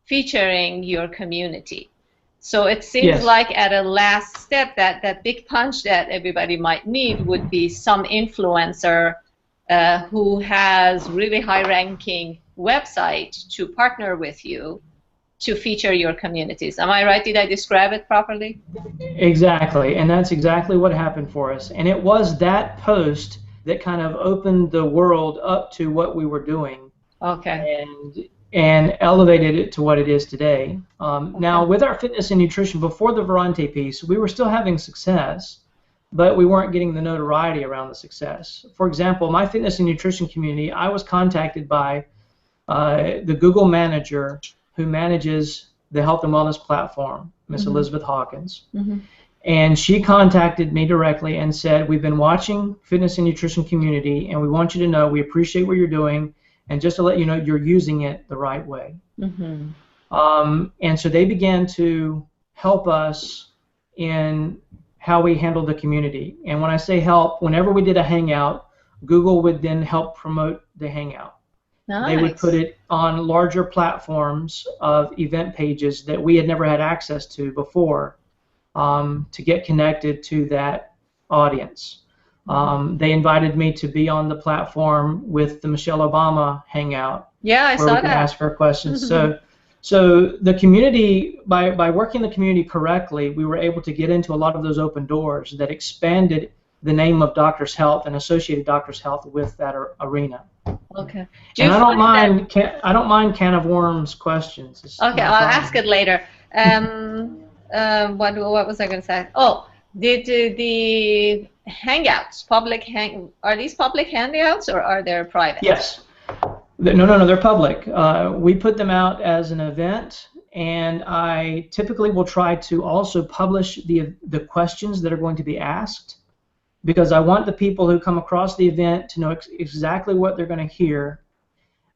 featuring your community. So it seems Yes. like at a last step that big punch that everybody might need would be some influencer who has really high-ranking website to partner with you to feature your communities. Am I right? Did I describe it properly? Exactly, and that's exactly what happened for us. And it was that post that kind of opened the world up to what we were doing. Okay. And elevated it to what it is today. Now, with our fitness and nutrition, before the Virante piece, we were still having success, but we weren't getting the notoriety around the success. For example, my fitness and nutrition community, I was contacted by the Google manager who manages the health and wellness platform, Miss Elizabeth Hawkins. And she contacted me directly and said, we've been watching fitness and nutrition community, and we want you to know we appreciate what you're doing, and just to let you know you're using it the right way. And so they began to help us in how we handle the community. And when I say help, whenever we did a hangout, Google would then help promote the hangout. Nice. They would put it on larger platforms of event pages that we had never had access to before to get connected to that audience. They invited me to be on the platform with the Michelle Obama hangout. Yeah, I where saw we could that. ask her questions. So the community, by working the community correctly, we were able to get into a lot of those open doors that expanded the name of Doctor's Health and associated Doctor's Health with that arena. Okay. And I don't mind can of worms questions. It's okay, I'll ask it later. What was I going to say? Oh, did the hangouts are these public hangouts or are they private? Yes. No, they're public. We put them out as an event, and I typically will try to also publish the questions that are going to be asked, because I want the people who come across the event to know exactly what they're going to hear,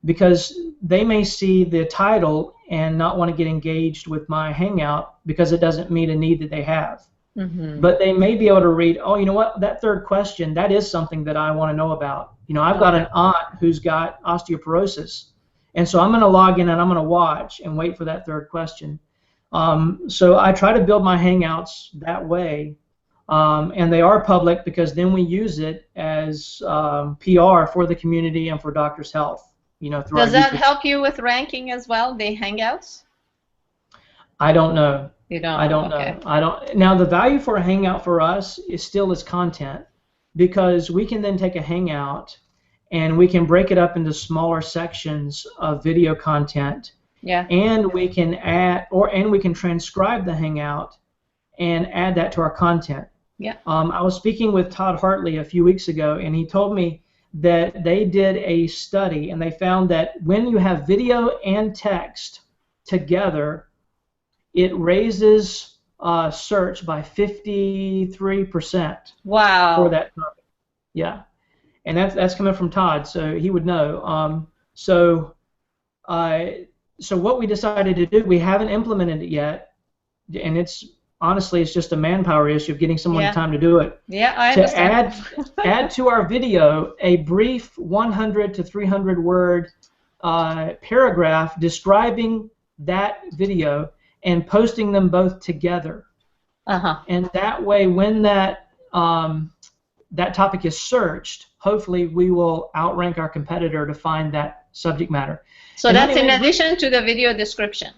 because they may see the title and not want to get engaged with my hangout because it doesn't meet a need that they have. But they may be able to read, oh, you know what, that third question, that is something that I want to know about. You know, I've got an aunt who's got osteoporosis, and so I'm going to log in and I'm going to watch and wait for that third question. So I try to build my hangouts that way, and they are public because then we use it as PR for the community and for Doctor's Health. You know, through Does that help you with ranking as well, the hangouts? I don't know. You don't? I don't know. I don't. Now, the value for a hangout for us is still its content, because we can then take a hangout and we can break it up into smaller sections of video content. Yeah. And we can we can transcribe the hangout and add that to our content. Yeah. I was speaking with Todd Hartley a few weeks ago, and he told me that they did a study and they found that when you have video and text together it raises search by 53% for Wow. that topic. Yeah, and that's coming from Todd, so he would know. So what we decided to do, we haven't implemented it yet, and honestly it's just a manpower issue of getting someone Yeah. time to do it. Yeah, I To understand. add to our video a brief 100 to 300 word paragraph describing that video and posting them both together. Uh-huh. And that way, when that topic is searched, hopefully we will outrank our competitor to find that subject matter. So And that's in addition to the video description.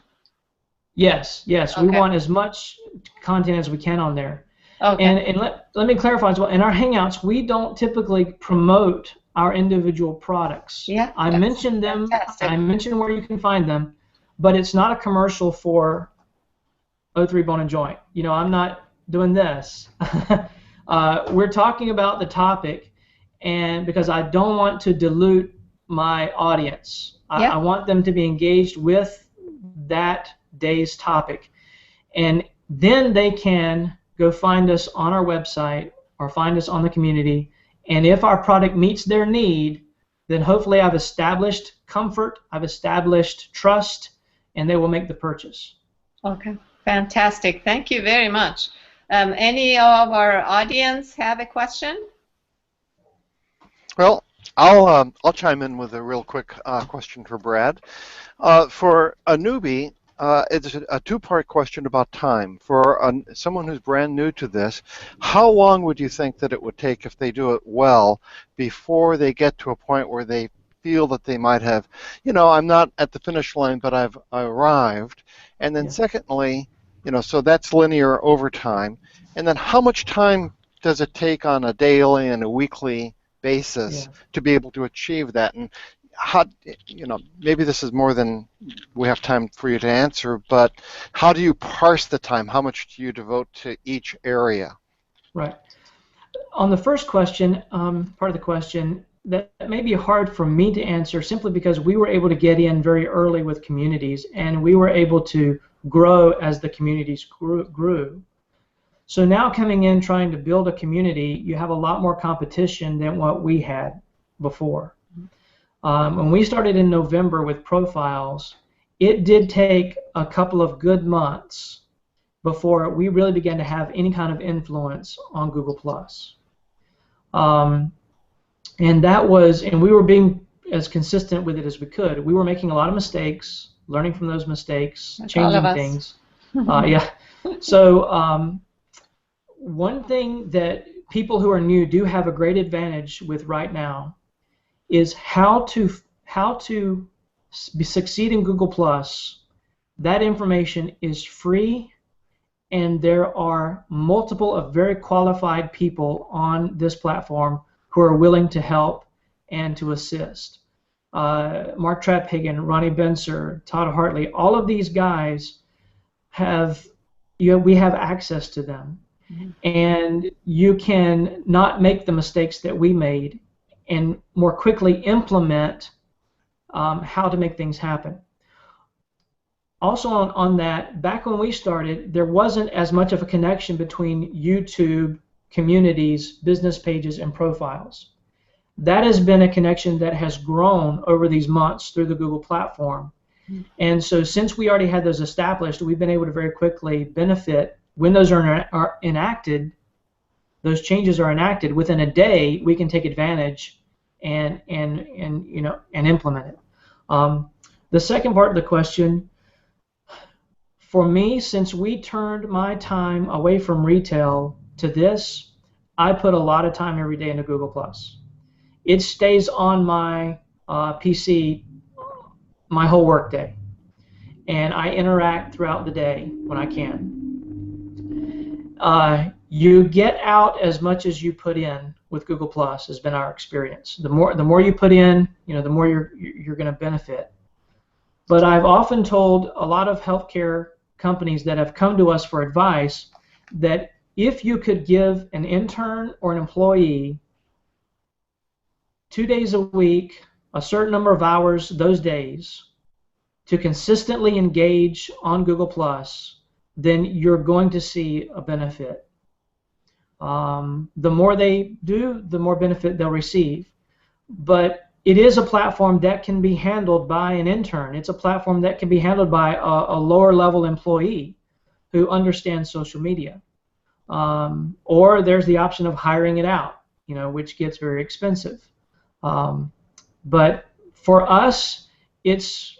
Yes, Okay. we want as much content as we can on there. Okay. And let me clarify as well. In our Hangouts, we don't typically promote our individual products. Yeah, I mentioned them. Fantastic. I mentioned where you can find them, but it's not a commercial for O3 Bone and Joint. I'm not doing this. We're talking about the topic, and because I don't want to dilute my audience, I want them to be engaged with that day's topic, and then they can go find us on our website or find us on the community, and if our product meets their need, then hopefully I've established comfort, I've established trust, and they will make the purchase. Okay, fantastic. Thank you very much. Any of our audience have a question? Well, I'll chime in with a real quick question for Brad. For a newbie, it's a two-part question about time. For someone who's brand new to this, how long would you think that it would take if they do it well before they get to a point where they feel that they might have, I'm not at the finish line, but I've arrived. And then secondly, so that's linear over time. And then how much time does it take on a daily and a weekly basis to be able to achieve that? And how, maybe this is more than we have time for you to answer, but how do you parse the time? How much do you devote to each area? Right. On the first question, part of the question, that may be hard for me to answer simply because we were able to get in very early with communities, and we were able to grow as the communities grew. So now coming in trying to build a community, you have a lot more competition than what we had before. When we started in November with profiles, it did take a couple of good months before we really began to have any kind of influence on Google+. And we were being as consistent with it as we could. We were making a lot of mistakes, learning from those mistakes, changing things. So one thing that people who are new do have a great advantage with right now is how to succeed in Google+. That information is free, and there are multiple of very qualified people on this platform who are willing to help and to assist. Mark Traphagen, Ronnie Benser, Todd Hartley, all of these guys we have access to them. And you can not make the mistakes that we made and more quickly implement how to make things happen. Also on that, back when we started, there wasn't as much of a connection between YouTube, communities, business pages, and profiles. That has been a connection that has grown over these months through the Google platform. And so since we already had those established, we've been able to very quickly benefit. When those are enacted, those changes are enacted, within a day we can take advantage and implement it. The second part of the question, for me, since we turned my time away from retail to this, I put a lot of time every day into Google+. It stays on my PC my whole workday, and I interact throughout the day when I can. You get out as much as you put in with Google+, has been our experience. The more you put in, the more you're going to benefit. But I've often told a lot of healthcare companies that have come to us for advice that if you could give an intern or an employee 2 days a week, a certain number of hours those days, to consistently engage on Google+, then you're going to see a benefit. The more they do, the more benefit they'll receive. But it is a platform that can be handled by an intern. It's a platform that can be handled by a lower level employee who understands social media. Or there's the option of hiring it out, which gets very expensive. But for us, it's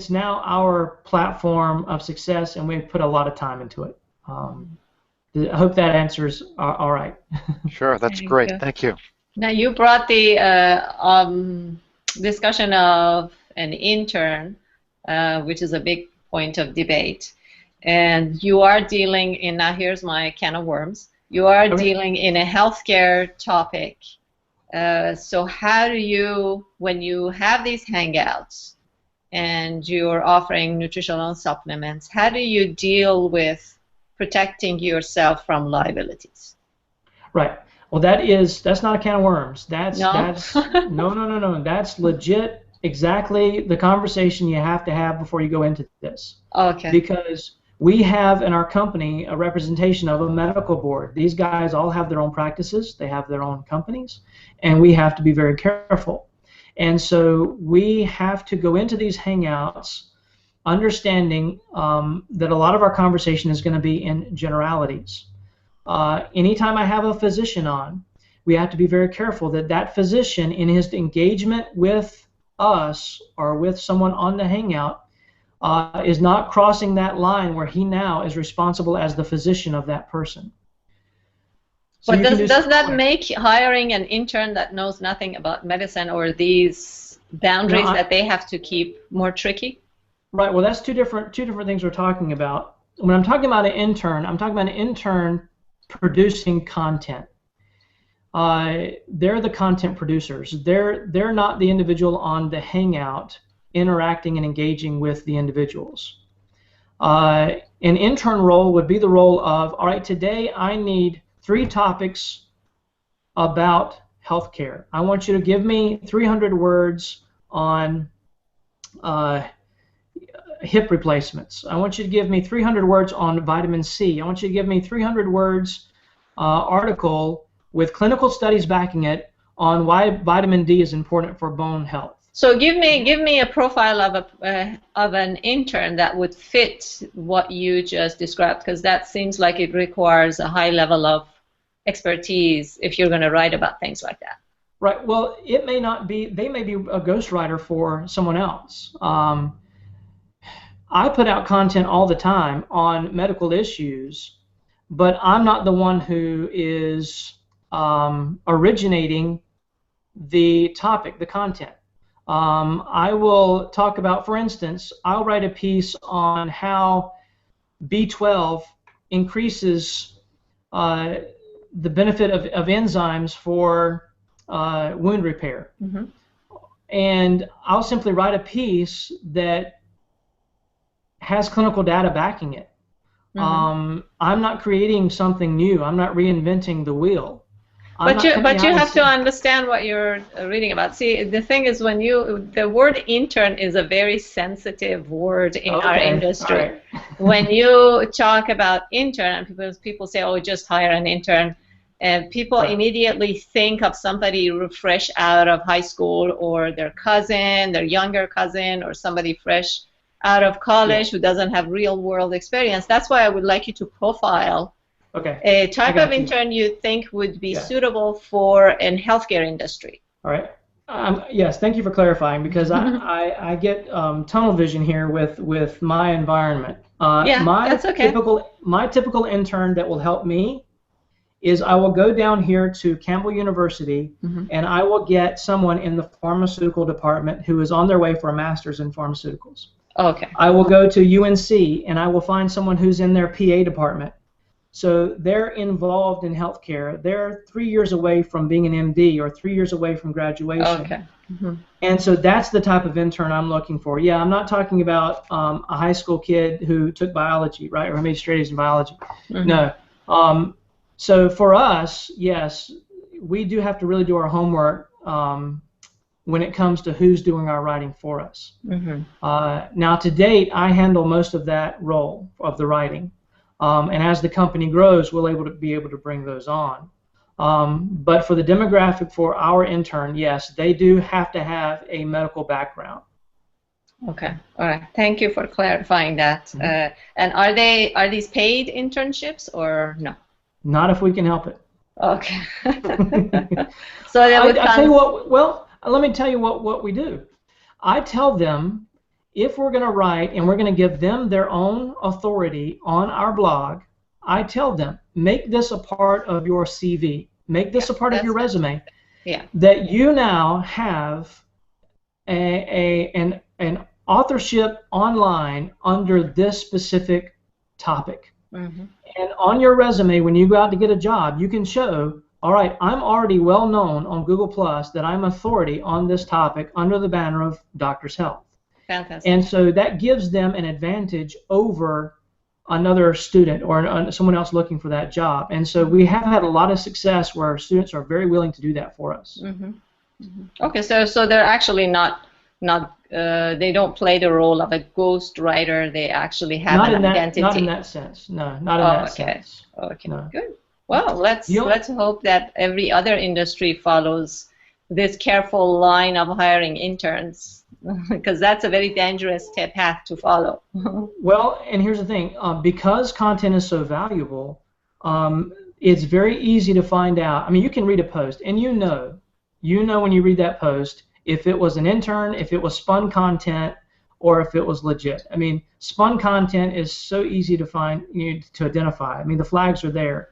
now our platform of success, and we've put a lot of time into it. I hope that answers all right. Sure, that's great. Thank you. Now you brought the discussion of an intern, which is a big point of debate, and you are dealing in, now here's my can of worms, you are dealing in a healthcare topic. So how do you, when you have these hangouts and you're offering nutritional supplements, how do you deal with protecting yourself from liabilities? Right. Well, that's not a can of worms. No? No. That's legit, exactly the conversation you have to have before you go into this. Okay. Because we have in our company a representation of a medical board. These guys all have their own practices, they have their own companies, and we have to be very careful. And so we have to go into these hangouts understanding that a lot of our conversation is going to be in generalities. Anytime I have a physician on, we have to be very careful that that physician, in his engagement with us or with someone on the hangout, is not crossing that line where he now is responsible as the physician of that person. So but does that make hiring an intern that knows nothing about medicine or these boundaries that they have to keep more tricky? Right. Well, that's two different things we're talking about. When I'm talking about an intern, I'm talking about an intern producing content. They're the content producers. They're not the individual on the hangout interacting and engaging with the individuals. An intern role would be the role of, all right, today I need 3 topics about healthcare. I want you to give me 300 words on hip replacements. I want you to give me 300 words on vitamin C. I want you to give me 300 words article with clinical studies backing it on why vitamin D is important for bone health. So give me a profile of an intern that would fit what you just described, because that seems like it requires a high level of expertise if you're going to write about things like that. Right. Well, it may not be. They may be a ghostwriter for someone else. I put out content all the time on medical issues, but I'm not the one who is originating the topic, the content. I will talk about, for instance, I'll write a piece on how B12 increases the benefit of enzymes for wound repair. Mm-hmm. And I'll simply write a piece that has clinical data backing it. Mm-hmm. I'm not creating something new. I'm not reinventing the wheel. But you have to understand what you're reading about. See, the thing is, the word intern is a very sensitive word in our industry. Right. When you talk about intern, and people say, "Oh, just hire an intern," and people immediately think of somebody fresh out of high school, or their cousin, their younger cousin, or somebody fresh out of college who doesn't have real-world experience. That's why I would like you to profile a type of intern you think would be suitable for an healthcare industry. All right. Yes, thank you for clarifying, because I get tunnel vision here with my environment. That's okay. My typical intern that will help me is I will go down here to Campbell University, and I will get someone in the pharmaceutical department who is on their way for a master's in pharmaceuticals. Okay. I will go to UNC, and I will find someone who's in their PA department. So they're involved in healthcare. They're 3 years away from being an MD or 3 years away from graduation. Okay. Mm-hmm. And so that's the type of intern I'm looking for. Yeah, I'm not talking about a high school kid who took biology, right, or made straight A's in biology. Mm-hmm. No. So for us, yes, we do have to really do our homework when it comes to who's doing our writing for us. Mm-hmm. Now, to date, I handle most of that role of the writing, and as the company grows, we'll be able to bring those on. But for the demographic for our intern, yes, they do have to have a medical background. Okay. All right. Thank you for clarifying that. Mm-hmm. And are these paid internships or no? Not if we can help it. Okay. So that would I tell you what. Well, let me tell you what we do. I tell them if we're going to write and we're going to give them their own authority on our blog, I tell them make this a part of your CV, make this a part of your resume. Yeah. That you now have an authorship online under this specific topic. Mm-hmm. And on your resume, when you go out to get a job, you can show, all right, I'm already well known on Google Plus that I'm authority on this topic under the banner of Doctor's Health. Fantastic. And so that gives them an advantage over another student or someone else looking for that job. And so we have had a lot of success where students are very willing to do that for us. Mm-hmm. Mm-hmm. Okay, so they're actually not they don't play the role of a ghost writer. They actually have an identity. Not in that sense. No, not in that sense. Okay. No. Good. Well, let's hope that every other industry follows this careful line of hiring interns, because that's a very dangerous path to follow. Well, and here's the thing: because content is so valuable, it's very easy to find out. I mean, you can read a post, and you know when you read that post if it was an intern, if it was spun content, or if it was legit. I mean, spun content is so easy to find, to identify. I mean, the flags are there.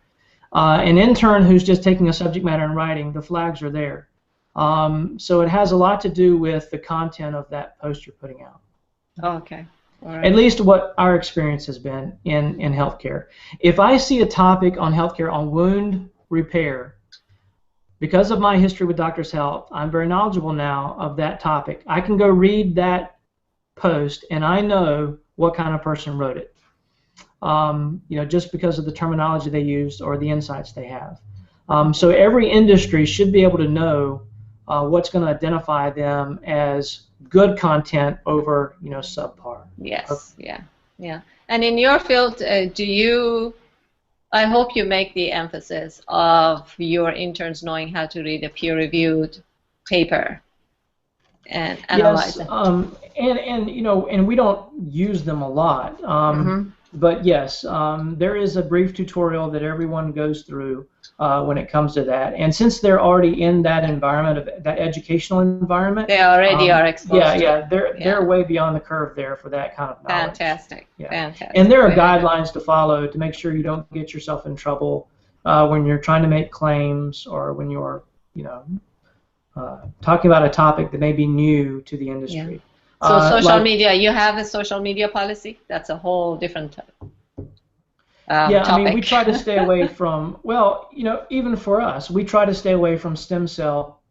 An intern who's just taking a subject matter and writing, the flags are there. So it has a lot to do with the content of that post you're putting out. Okay. All right. At least what our experience has been in healthcare. If I see a topic on healthcare on wound repair, because of my history with Doctor's Health, I'm very knowledgeable now of that topic. I can go read that post and I know what kind of person wrote it. Just because of the terminology they used or the insights they have. So every industry should be able to know what's going to identify them as good content over, subpar. Yes, yeah. And in your field, I hope you make the emphasis of your interns knowing how to read a peer-reviewed paper and analyze it. And we don't use them a lot. But yes, there is a brief tutorial that everyone goes through when it comes to that. And since they're already in that environment, that educational environment, they already are exposed. They're way beyond the curve there for that kind of knowledge. Fantastic. And there are guidelines to follow to make sure you don't get yourself in trouble when you're trying to make claims or when you're, talking about a topic that may be new to the industry. Yeah. So social media, you have a social media policy? That's a whole different topic. I mean, we try to stay away from, even for us, we try to stay away from stem cell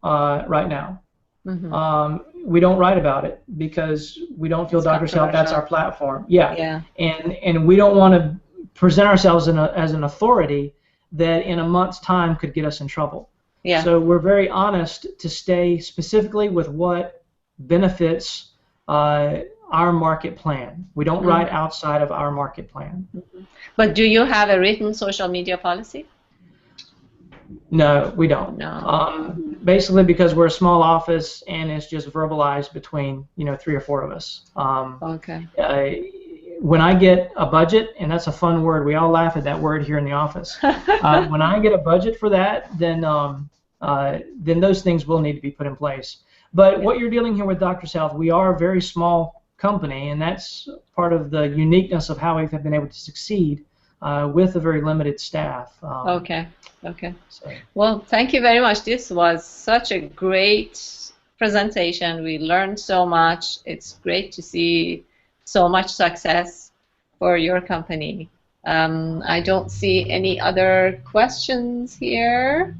right now. Mm-hmm. We don't write about it because we don't feel Doctor's Health, that's our platform. Yeah. And we don't want to present ourselves as an authority that in a month's time could get us in trouble. Yeah. So we're very honest to stay specifically with what benefits our market plan. We don't write outside of our market plan. Mm-hmm. But do you have a written social media policy? No, we don't. No. Basically because we're a small office and it's just verbalized between 3 or 4 of us. Okay. When I get a budget, and that's a fun word, we all laugh at that word here in the office. When I get a budget for that, then those things will need to be put in place. But what you're dealing here with Doctor's Health, we are a very small company, and that's part of the uniqueness of how we've been able to succeed with a very limited staff. Okay. So. Well, thank you very much. This was such a great presentation. We learned so much. It's great to see so much success for your company. I don't see any other questions here.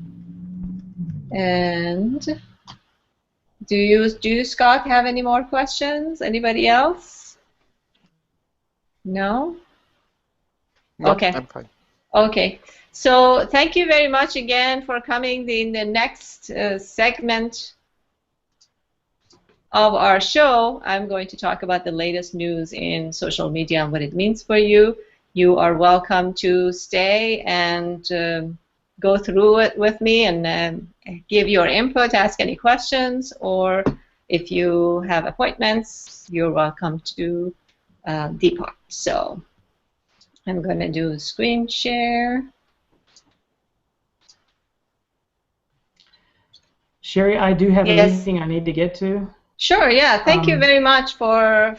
And do you, Scott, have any more questions? Anybody else? No? Okay. I'm fine. Okay. So thank you very much again for coming in the next segment. of our show, I'm going to talk about the latest news in social media and what it means for you. You are welcome to stay and go through it with me and give your input, ask any questions, or if you have appointments, you're welcome to depart. So I'm going to do screen share. Sherry, I do have a meeting I need to get to. Sure, yeah. Thank you very much for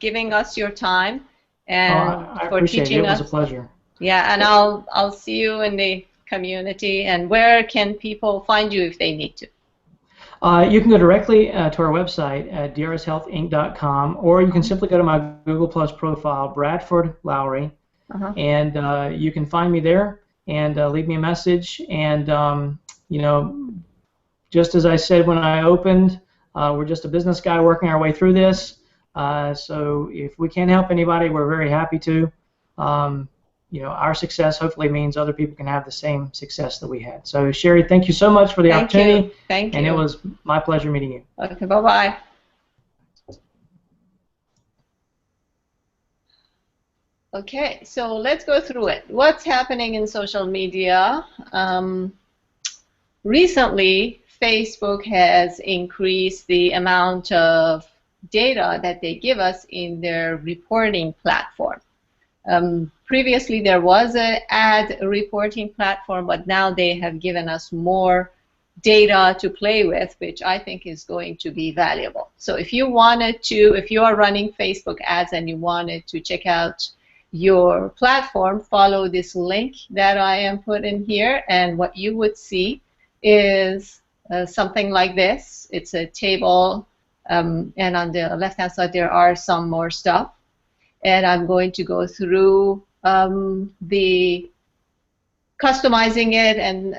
giving us your time and for teaching us. It was a pleasure. Yeah, and I'll see you in the community. And where can people find you if they need to? You can go directly to our website at drshealthinc.com, or you can simply go to my Google Plus profile, Bradford Lowry, and you can find me there and leave me a message. And you know, just as I said when I opened, we're just a business guy working our way through this. So if we can help anybody, we're very happy to. You know, our success hopefully means other people can have the same success that we had. So Sherry, thank you so much for the opportunity. Thank you. And it was my pleasure meeting you. Okay, bye-bye. Okay, so let's go through it. What's happening in social media? Recently, Facebook has increased the amount of data that they give us in their reporting platform. Previously, there was an ad reporting platform, but now they have given us more data to play with, which I think is going to be valuable. So if you wanted to, if you are running Facebook ads and you wanted to check out your platform, follow this link that I am putting here, and what you would see is something like this. It's a table, and on the left-hand side there are some more stuff. And I'm going to go through the customizing it, and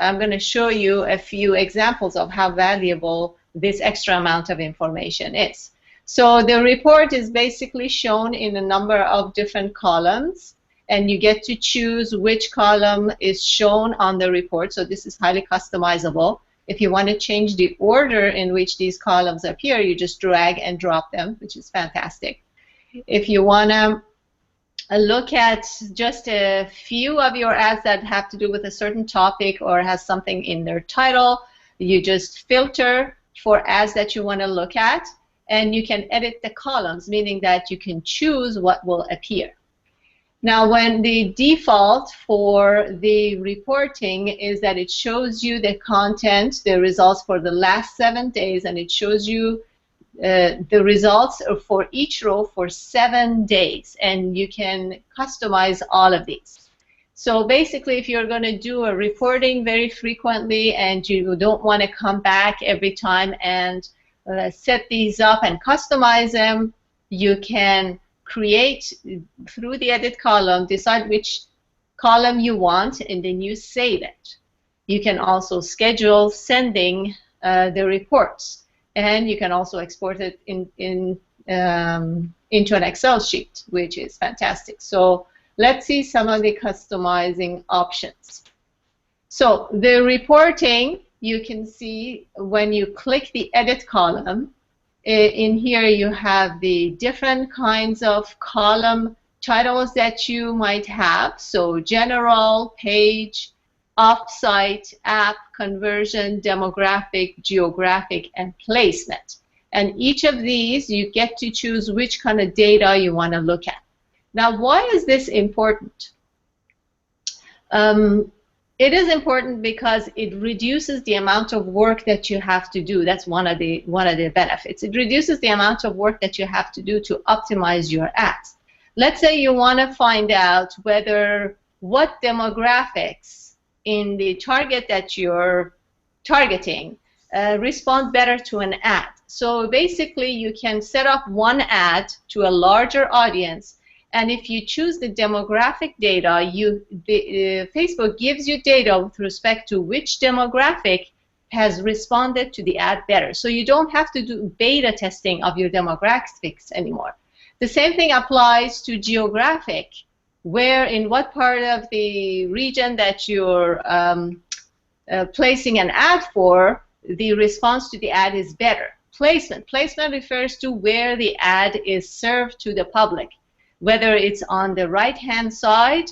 I'm going to show you a few examples of how valuable this extra amount of information is. So the report is basically shown in a number of different columns, and you get to choose which column is shown on the report. So this is highly customizable. If you want to change the order in which these columns appear, you just drag and drop them, which is fantastic. If you want to look at just a few of your ads that have to do with a certain topic or has something in their title, you just filter for ads that you want to look at, and you can edit the columns, meaning that you can choose what will appear. Now, when the default for the reporting is that it shows you the content, the results for the last 7 days, and it shows you the results for each row for 7 days, and you can customize all of these. So basically, if you're going to do a reporting very frequently and you don't want to come back every time and set these up and customize them, you can create through the edit column, decide which column you want, and then you save it. You can also schedule sending the reports. And you can also export it into an Excel sheet, which is fantastic. So let's see some of the customizing options. So the reporting, you can see when you click the edit column, in here you have the different kinds of column titles that you might have. So general, page, off-site, app, conversion, demographic, geographic, and placement. And each of these, you get to choose which kind of data you want to look at. Now, why is this important? It is important because it reduces the amount of work that you have to do. That's one of the benefits. It reduces the amount of work that you have to do to optimize your ads. Let's say you want to find out what demographics in the target that you're targeting respond better to an ad. So basically, you can set up one ad to a larger audience, and if you choose the demographic data, Facebook gives you data with respect to which demographic has responded to the ad better. So you don't have to do beta testing of your demographics anymore. The same thing applies to geographic, where in what part of the region that you're placing an ad for, the response to the ad is better. placement. Placement refers to where the ad is served to the public, whether it's on the right-hand side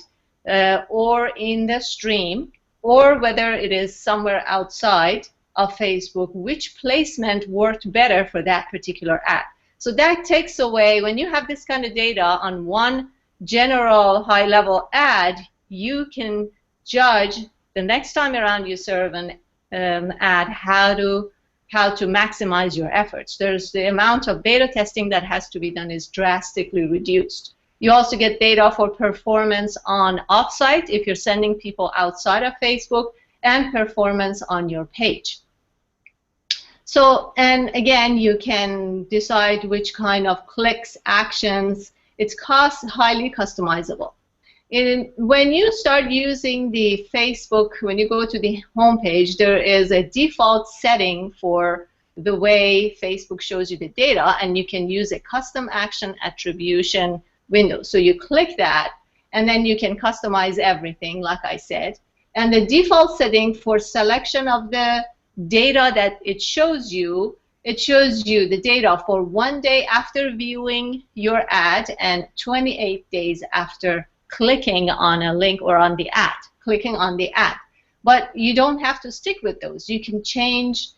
or in the stream, or whether it is somewhere outside of Facebook, which placement worked better for that particular ad. So that takes away, when you have this kind of data on one general high-level ad, you can judge the next time around you serve an ad how to maximize your efforts. There's the amount of beta testing that has to be done is drastically reduced. You also get data for performance on offsite if you're sending people outside of Facebook, and performance on your page. So, and again, you can decide which kind of clicks, actions. It's highly customizable. When you start using the Facebook, when you go to the home page, there is a default setting for the way Facebook shows you the data, and you can use a custom action attribution window. So you click that, and then you can customize everything, like I said. And the default setting for selection of the data that it shows you the data for 1 day after viewing your ad and 28 days after clicking on a link or on the ad, clicking on the ad. But you don't have to stick with those. You can change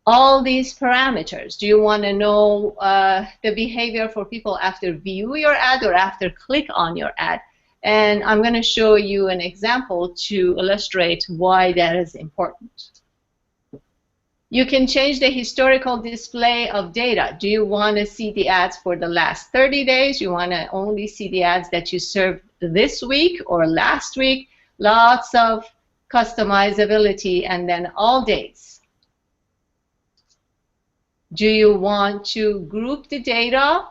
all these parameters. Do you want to know the behavior for people after view your ad or after click on your ad? And I'm going to show you an example to illustrate why that is important. You can change the historical display of data. Do you want to see the ads for the last 30 days? You want to only see the ads that you served this week or last week? Lots of customizability, and then all days. Do you want to group the data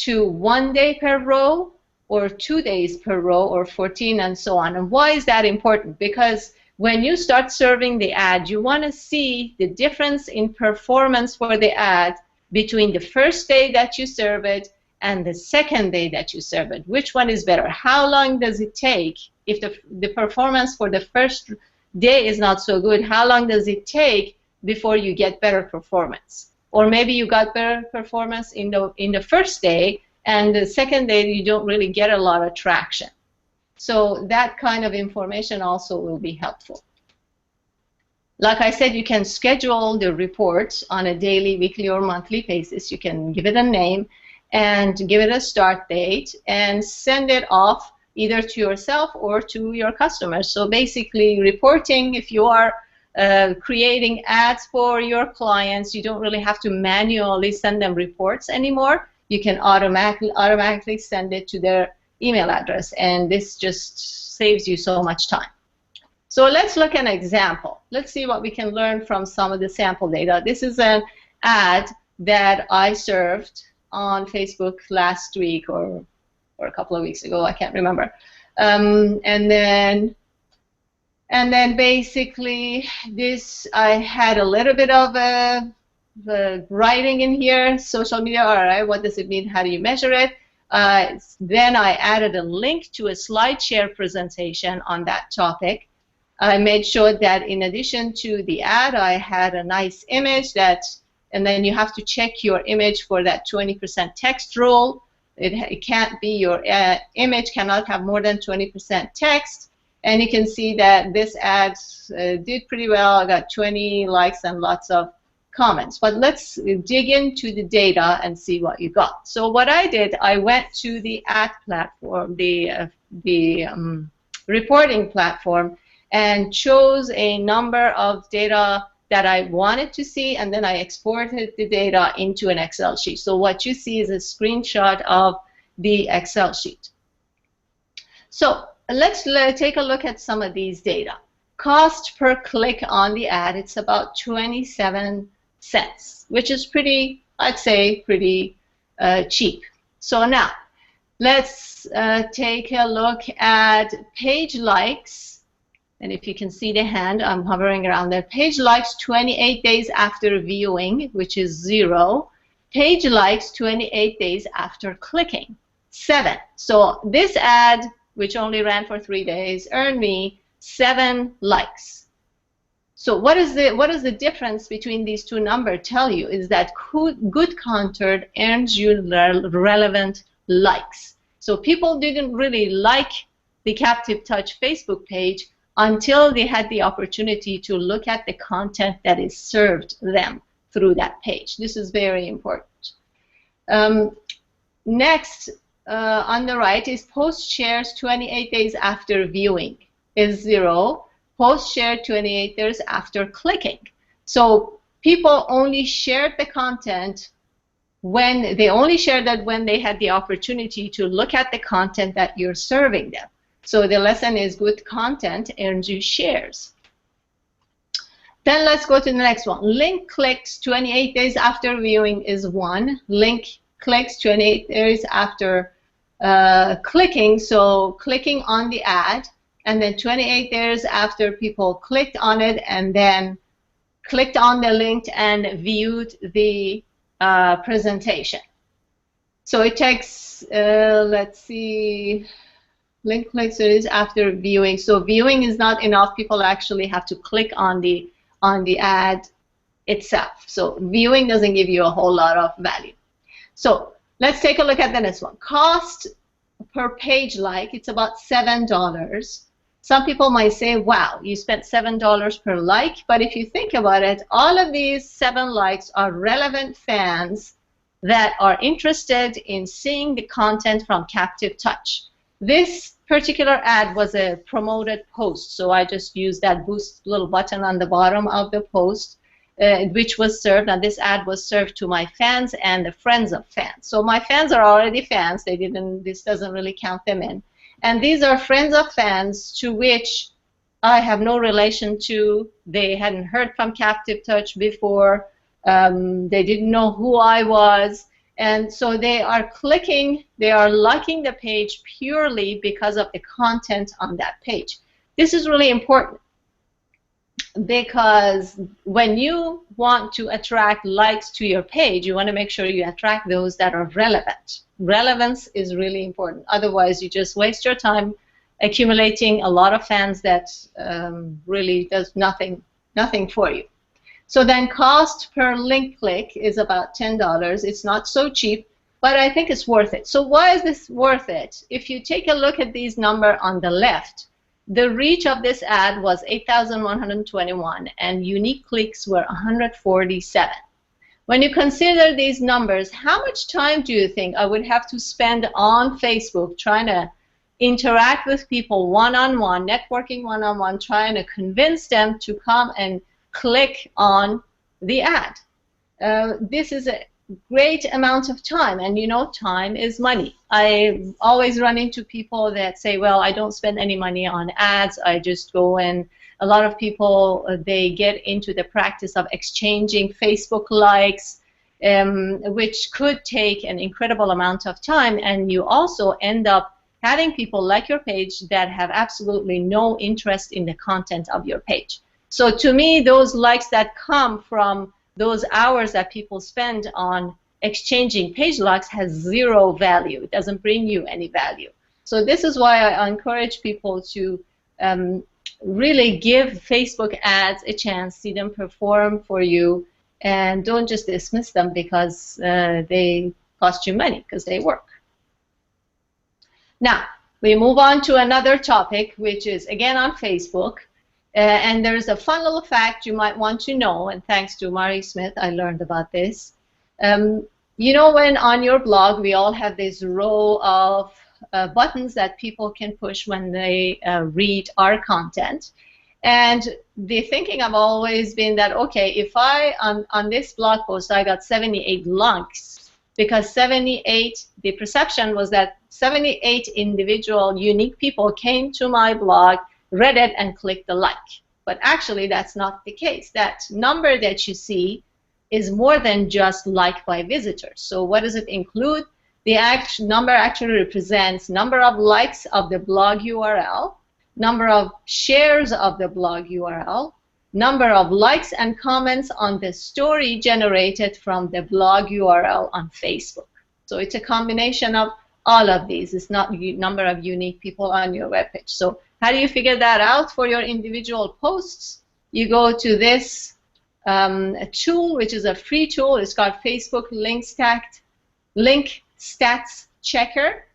to 1 day per row or 2 days per row or 14 and so on? And why is that important? Because when you start serving the ad, you want to see the difference in performance for the ad between the first day that you serve it and the second day that you serve it. Which one is better? How long does it take? If the performance for the first day is not so good, how long does it take before you get better performance? Or maybe you got better performance in the first day, and the second day you don't really get a lot of traction. So that kind of information also will be helpful. Like I said, you can schedule the reports on a daily, weekly, or monthly basis. You can give it a name and give it a start date and send it off either to yourself or to your customers. So basically, reporting, if you are creating ads for your clients, you don't really have to manually send them reports anymore. You can automatically send it to their email address, and this just saves you so much time. So let's look at an example. Let's see what we can learn from some of the sample data. This is an ad that I served on Facebook last week or a couple of weeks ago, I can't remember. And then basically this, I had a little bit of the writing in here, social media, all right, what does it mean, how do you measure it? Then I added a link to a SlideShare presentation on that topic. I made sure that in addition to the ad, I had a nice image and then you have to check your image for that 20% text rule. It can't be, your image cannot have more than 20% text. And you can see that this ad did pretty well. I got 20 likes and lots of comments. But let's dig into the data and see what you got. So what I did, I went to the ad platform, the reporting platform, and chose a number of data that I wanted to see, and then I exported the data into an Excel sheet. So what you see is a screenshot of the Excel sheet. So let's take a look at some of these data. Cost per click on the ad, it's about 27 cents, which is pretty, I'd say, pretty cheap. So now, let's take a look at page likes. And if you can see the hand, I'm hovering around there. Page likes 28 days after viewing, which is 0. Page likes 28 days after clicking, 7. So this ad, which only ran for 3 days, earned me 7 likes. So what is the difference between these two numbers tell you is that good content earns you relevant likes. So people didn't really like the Captive Touch Facebook page until they had the opportunity to look at the content that is served them through that page. This is very important. Next, on the right is post shares 28 days after viewing is 0. Post shared 28 days after clicking. So people only shared the content when they had the opportunity to look at the content that you're serving them. So the lesson is good content earns you shares. Then let's go to the next one. Link clicks 28 days after viewing is 1. Link clicks 28 days after clicking, so clicking on the ad, and then 28 days after people clicked on it and then clicked on the link and viewed the presentation. So it takes, let's see, link clicks is after viewing. So viewing is not enough. People actually have to click on the ad itself. So viewing doesn't give you a whole lot of value. So let's take a look at the next one. Cost per page like, it's about $7. Some people might say, wow, you spent $7 per like, but if you think about it, all of these 7 likes are relevant fans that are interested in seeing the content from Captive Touch. This particular ad was a promoted post, so I just used that boost little button on the bottom of the post, which was served, and this ad was served to my fans and the friends of fans. So my fans are already fans. This doesn't really count them in. And these are friends of fans to which I have no relation to. They hadn't heard from Captive Touch before. They didn't know who I was. And so they are clicking, they are liking the page purely because of the content on that page. This is really important because when you want to attract likes to your page, you want to make sure you attract those that are relevant. Relevance is really important. Otherwise, you just waste your time accumulating a lot of fans that really does nothing for you. So then cost per link click is about $10. It's not so cheap, but I think it's worth it. So why is this worth it? If you take a look at these numbers on the left, the reach of this ad was 8,121 and unique clicks were 147. When you consider these numbers, how much time do you think I would have to spend on Facebook trying to interact with people one-on-one, networking one-on-one, trying to convince them to come and click on the ad? This is a great amount of time, and you know time is money. I always run into people that say, well, I don't spend any money on ads, I just go and a lot of people, they get into the practice of exchanging Facebook likes, which could take an incredible amount of time, and you also end up having people like your page that have absolutely no interest in the content of your page. So to me, those likes that come from those hours that people spend on exchanging page likes has zero value. It doesn't bring you any value. So this is why I encourage people to really give Facebook ads a chance, see them perform for you, and don't just dismiss them because they cost you money, because they work. Now, we move on to another topic, which is again on Facebook. And there's a fun little fact you might want to know, and thanks to Mari Smith, I learned about this. You know, when on your blog, we all have this row of buttons that people can push when they read our content. And the thinking have always been that, okay, if on this blog post, I got 78 likes, because 78, the perception was that 78 individual unique people came to my blog, read it, and clicked the like. But actually, that's not the case. That number that you see is more than just like by visitors. So what does it include? The number actually represents number of likes of the blog URL, number of shares of the blog URL, number of likes and comments on the story generated from the blog URL on Facebook. So it's a combination of all of these. It's not number of unique people on your webpage. So how do you figure that out for your individual posts? you go to this tool, which is a free tool. It's called Facebook Link Stats Checker.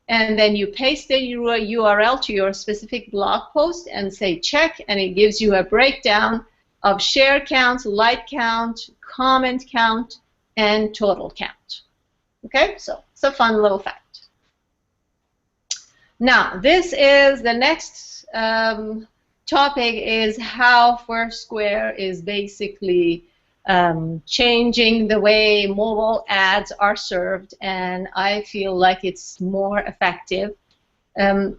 And then you paste the URL to your specific blog post and say check, and it gives you a breakdown of share count, like count, comment count, and total count. Okay, so it's a fun little fact. Now, this is the next topic, is how Foursquare is basically changing the way mobile ads are served, and I feel like it's more effective. And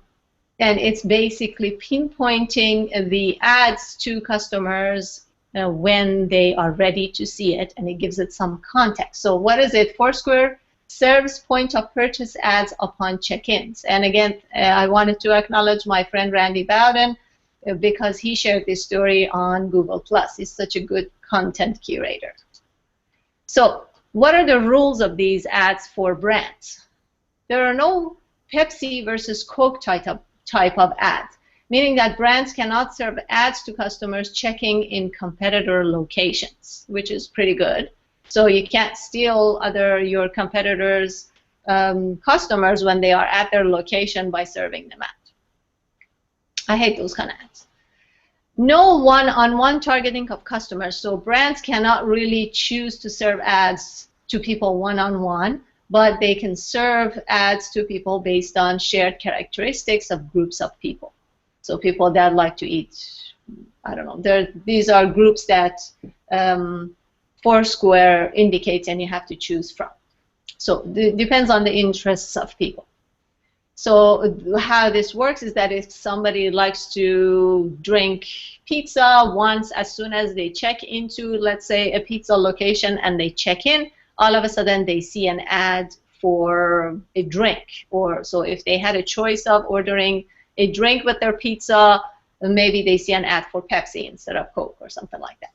it's basically pinpointing the ads to customers when they are ready to see it, and it gives it some context. So what is it? Foursquare serves point-of-purchase ads upon check-ins. And again, I wanted to acknowledge my friend Randy Bowden, because he shared this story on Google+. He's such a good content curator. So what are the rules of these ads for brands? There are no Pepsi versus Coke type of ads, meaning that brands cannot serve ads to customers checking in competitor locations, which is pretty good. So you can't steal your competitors' customers when they are at their location by serving them ads. I hate those kind of ads. No one-on-one targeting of customers. So brands cannot really choose to serve ads to people one-on-one, but they can serve ads to people based on shared characteristics of groups of people. So people that like to eat, I don't know, these are groups that Foursquare indicates and you have to choose from. So it depends on the interests of people. So how this works is that if somebody likes to drink pizza once, as soon as they check into, let's say, a pizza location and they check in, all of a sudden they see an ad for a drink. Or so if they had a choice of ordering a drink with their pizza, maybe they see an ad for Pepsi instead of Coke or something like that.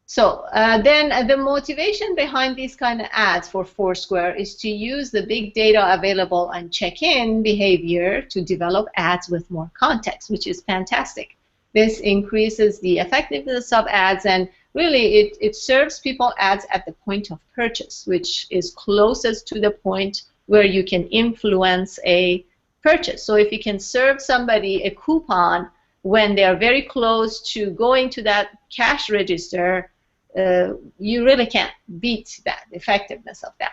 So then the motivation behind these kind of ads for Foursquare is to use the big data available on check-in behavior to develop ads with more context, which is fantastic. This increases the effectiveness of ads, and really it serves people ads at the point of purchase, which is closest to the point where you can influence a purchase. So if you can serve somebody a coupon when they are very close to going to that cash register, you really can't beat that, the effectiveness of that.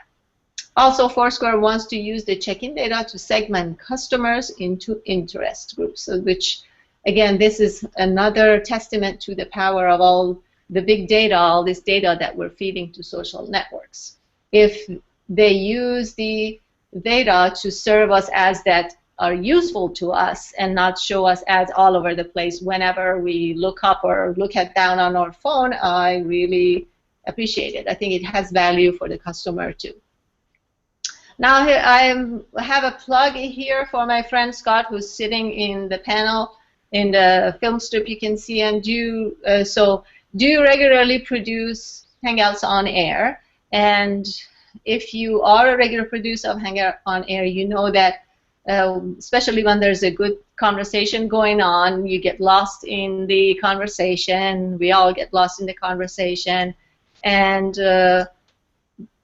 Also, Foursquare wants to use the check-in data to segment customers into interest groups, which, again, this is another testament to the power of all the big data, all this data that we're feeding to social networks. If they use the data to serve us ads that are useful to us and not show us ads all over the place whenever we look up or look down on our phone, I really appreciate it. I think it has value for the customer too. Now I have a plug here for my friend Scott, who's sitting in the panel in the film strip you can see, and do regularly produce Hangouts on Air. And if you are a regular producer of Hangout on Air, you know that especially when there's a good conversation going on, you get lost in the conversation. We all get lost in the conversation, and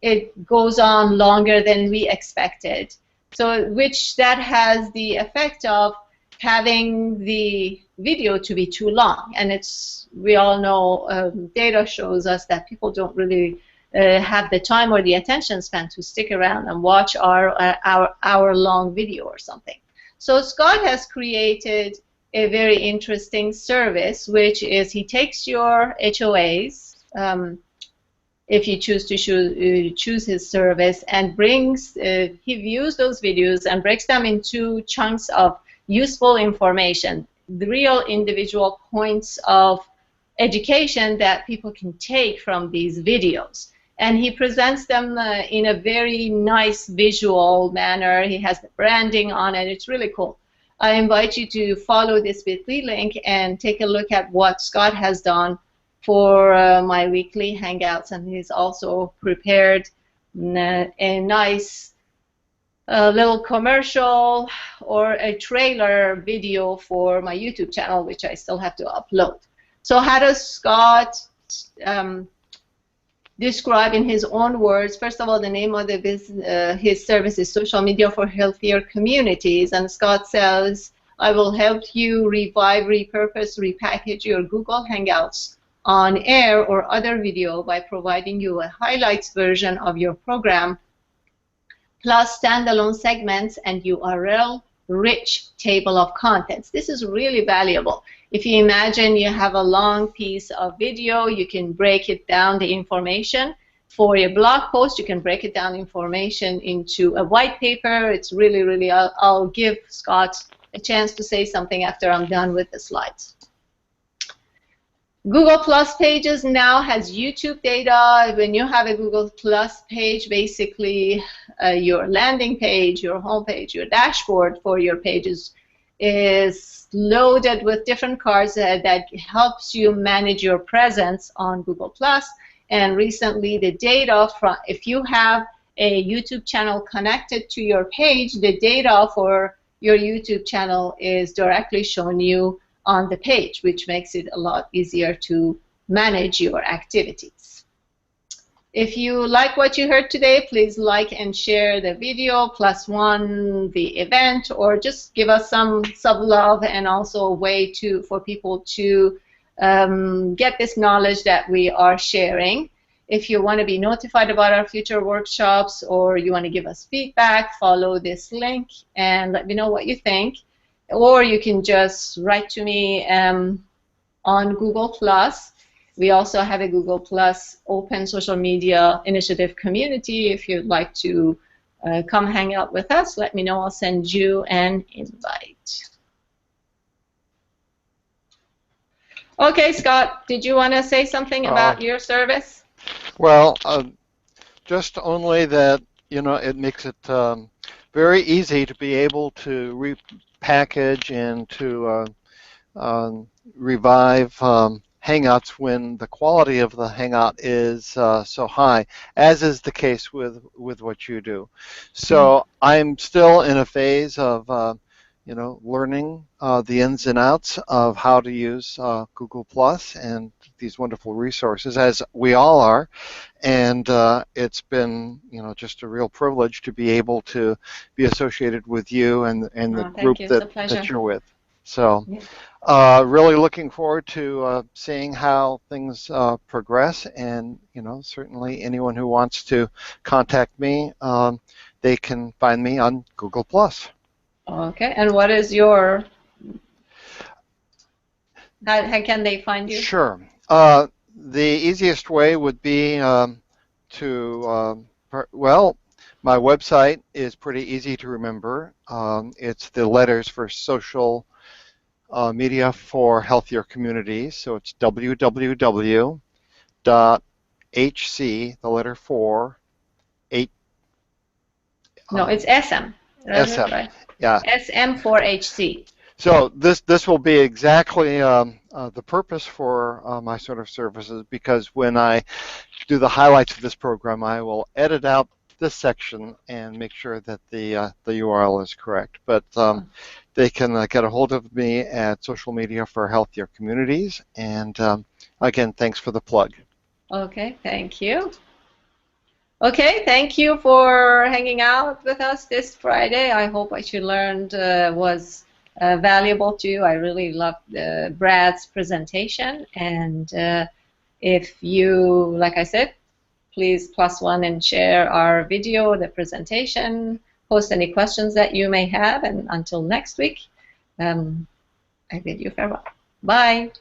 it goes on longer than we expected. So, that has the effect of having the video to be too long, and we all know data shows us that people don't really have the time or the attention span to stick around and watch our hour-long video or something. So Scott has created a very interesting service, which is he takes your HOAs, if you choose to choose his service, and he views those videos and breaks them into chunks of useful information, the real individual points of education that people can take from these videos. And he presents them in a very nice visual manner. He has the branding on it. It's really cool. I invite you to follow this bit.ly link and take a look at what Scott has done for my weekly Hangouts. And he's also prepared a nice little commercial or a trailer video for my YouTube channel, which I still have to upload. So how does Scott describe in his own words? First of all, the name of the business, his service is Social Media for Healthier Communities, and Scott says, I will help you revive, repurpose, repackage your Google Hangouts on air or other video by providing you a highlights version of your program, plus standalone segments and URL-rich table of contents. This is really valuable. If you imagine you have a long piece of video, you can break it down, the information. For a blog post, you can break it down information into a white paper. It's really, really, I'll give Scott a chance to say something after I'm done with the slides. Google Plus Pages now has YouTube data. When you have a Google Plus page, basically your landing page, your home page, your dashboard for your pages is loaded with different cards that helps you manage your presence on Google Plus. And recently, the data from, if you have a YouTube channel connected to your page, the data for your YouTube channel is directly shown you on the page, which makes it a lot easier to manage your activities. If you like what you heard today, please like and share the video, +1 the event, or just give us some love and also a way for people to get this knowledge that we are sharing. If you want to be notified about our future workshops or you want to give us feedback, follow this link and let me know what you think. Or you can just write to me on Google+. We also have a Google+ open social media initiative community. If you'd like to come hang out with us, let me know. I'll send you an invite. Okay, Scott, did you want to say something about your service? Well, just only that, you know, it makes it very easy to be able to repackage and to revive Hangouts when the quality of the Hangout is so high, as is the case with what you do. So I'm still in a phase of you know, learning the ins and outs of how to use Google Plus and these wonderful resources, as we all are, and it's been, you know, just a real privilege to be able to be associated with you and the group that you're with. So really looking forward to seeing how things progress, and, you know, certainly anyone who wants to contact me, they can find me on Google Plus. Okay, and what is your, how can they find you? Sure. The easiest way would be well, my website is pretty easy to remember. It's the letters for Social Media for Healthier Communities. So it's www.hc, the letter 4, 8. No, it's SM. SM. Right? Yeah. SM4HC. So this will be exactly the purpose for my sort of services, because when I do the highlights of this program, I will edit out this section and make sure that the URL is correct. But they can get a hold of me at Social Media for Healthier Communities. And again, thanks for the plug. Okay, thank you. Okay, thank you for hanging out with us this Friday. I hope what you learned was valuable to you. I really loved Brad's presentation, and if you, like I said, please +1 and share our video, the presentation, post any questions that you may have, and until next week, I bid you farewell. Bye.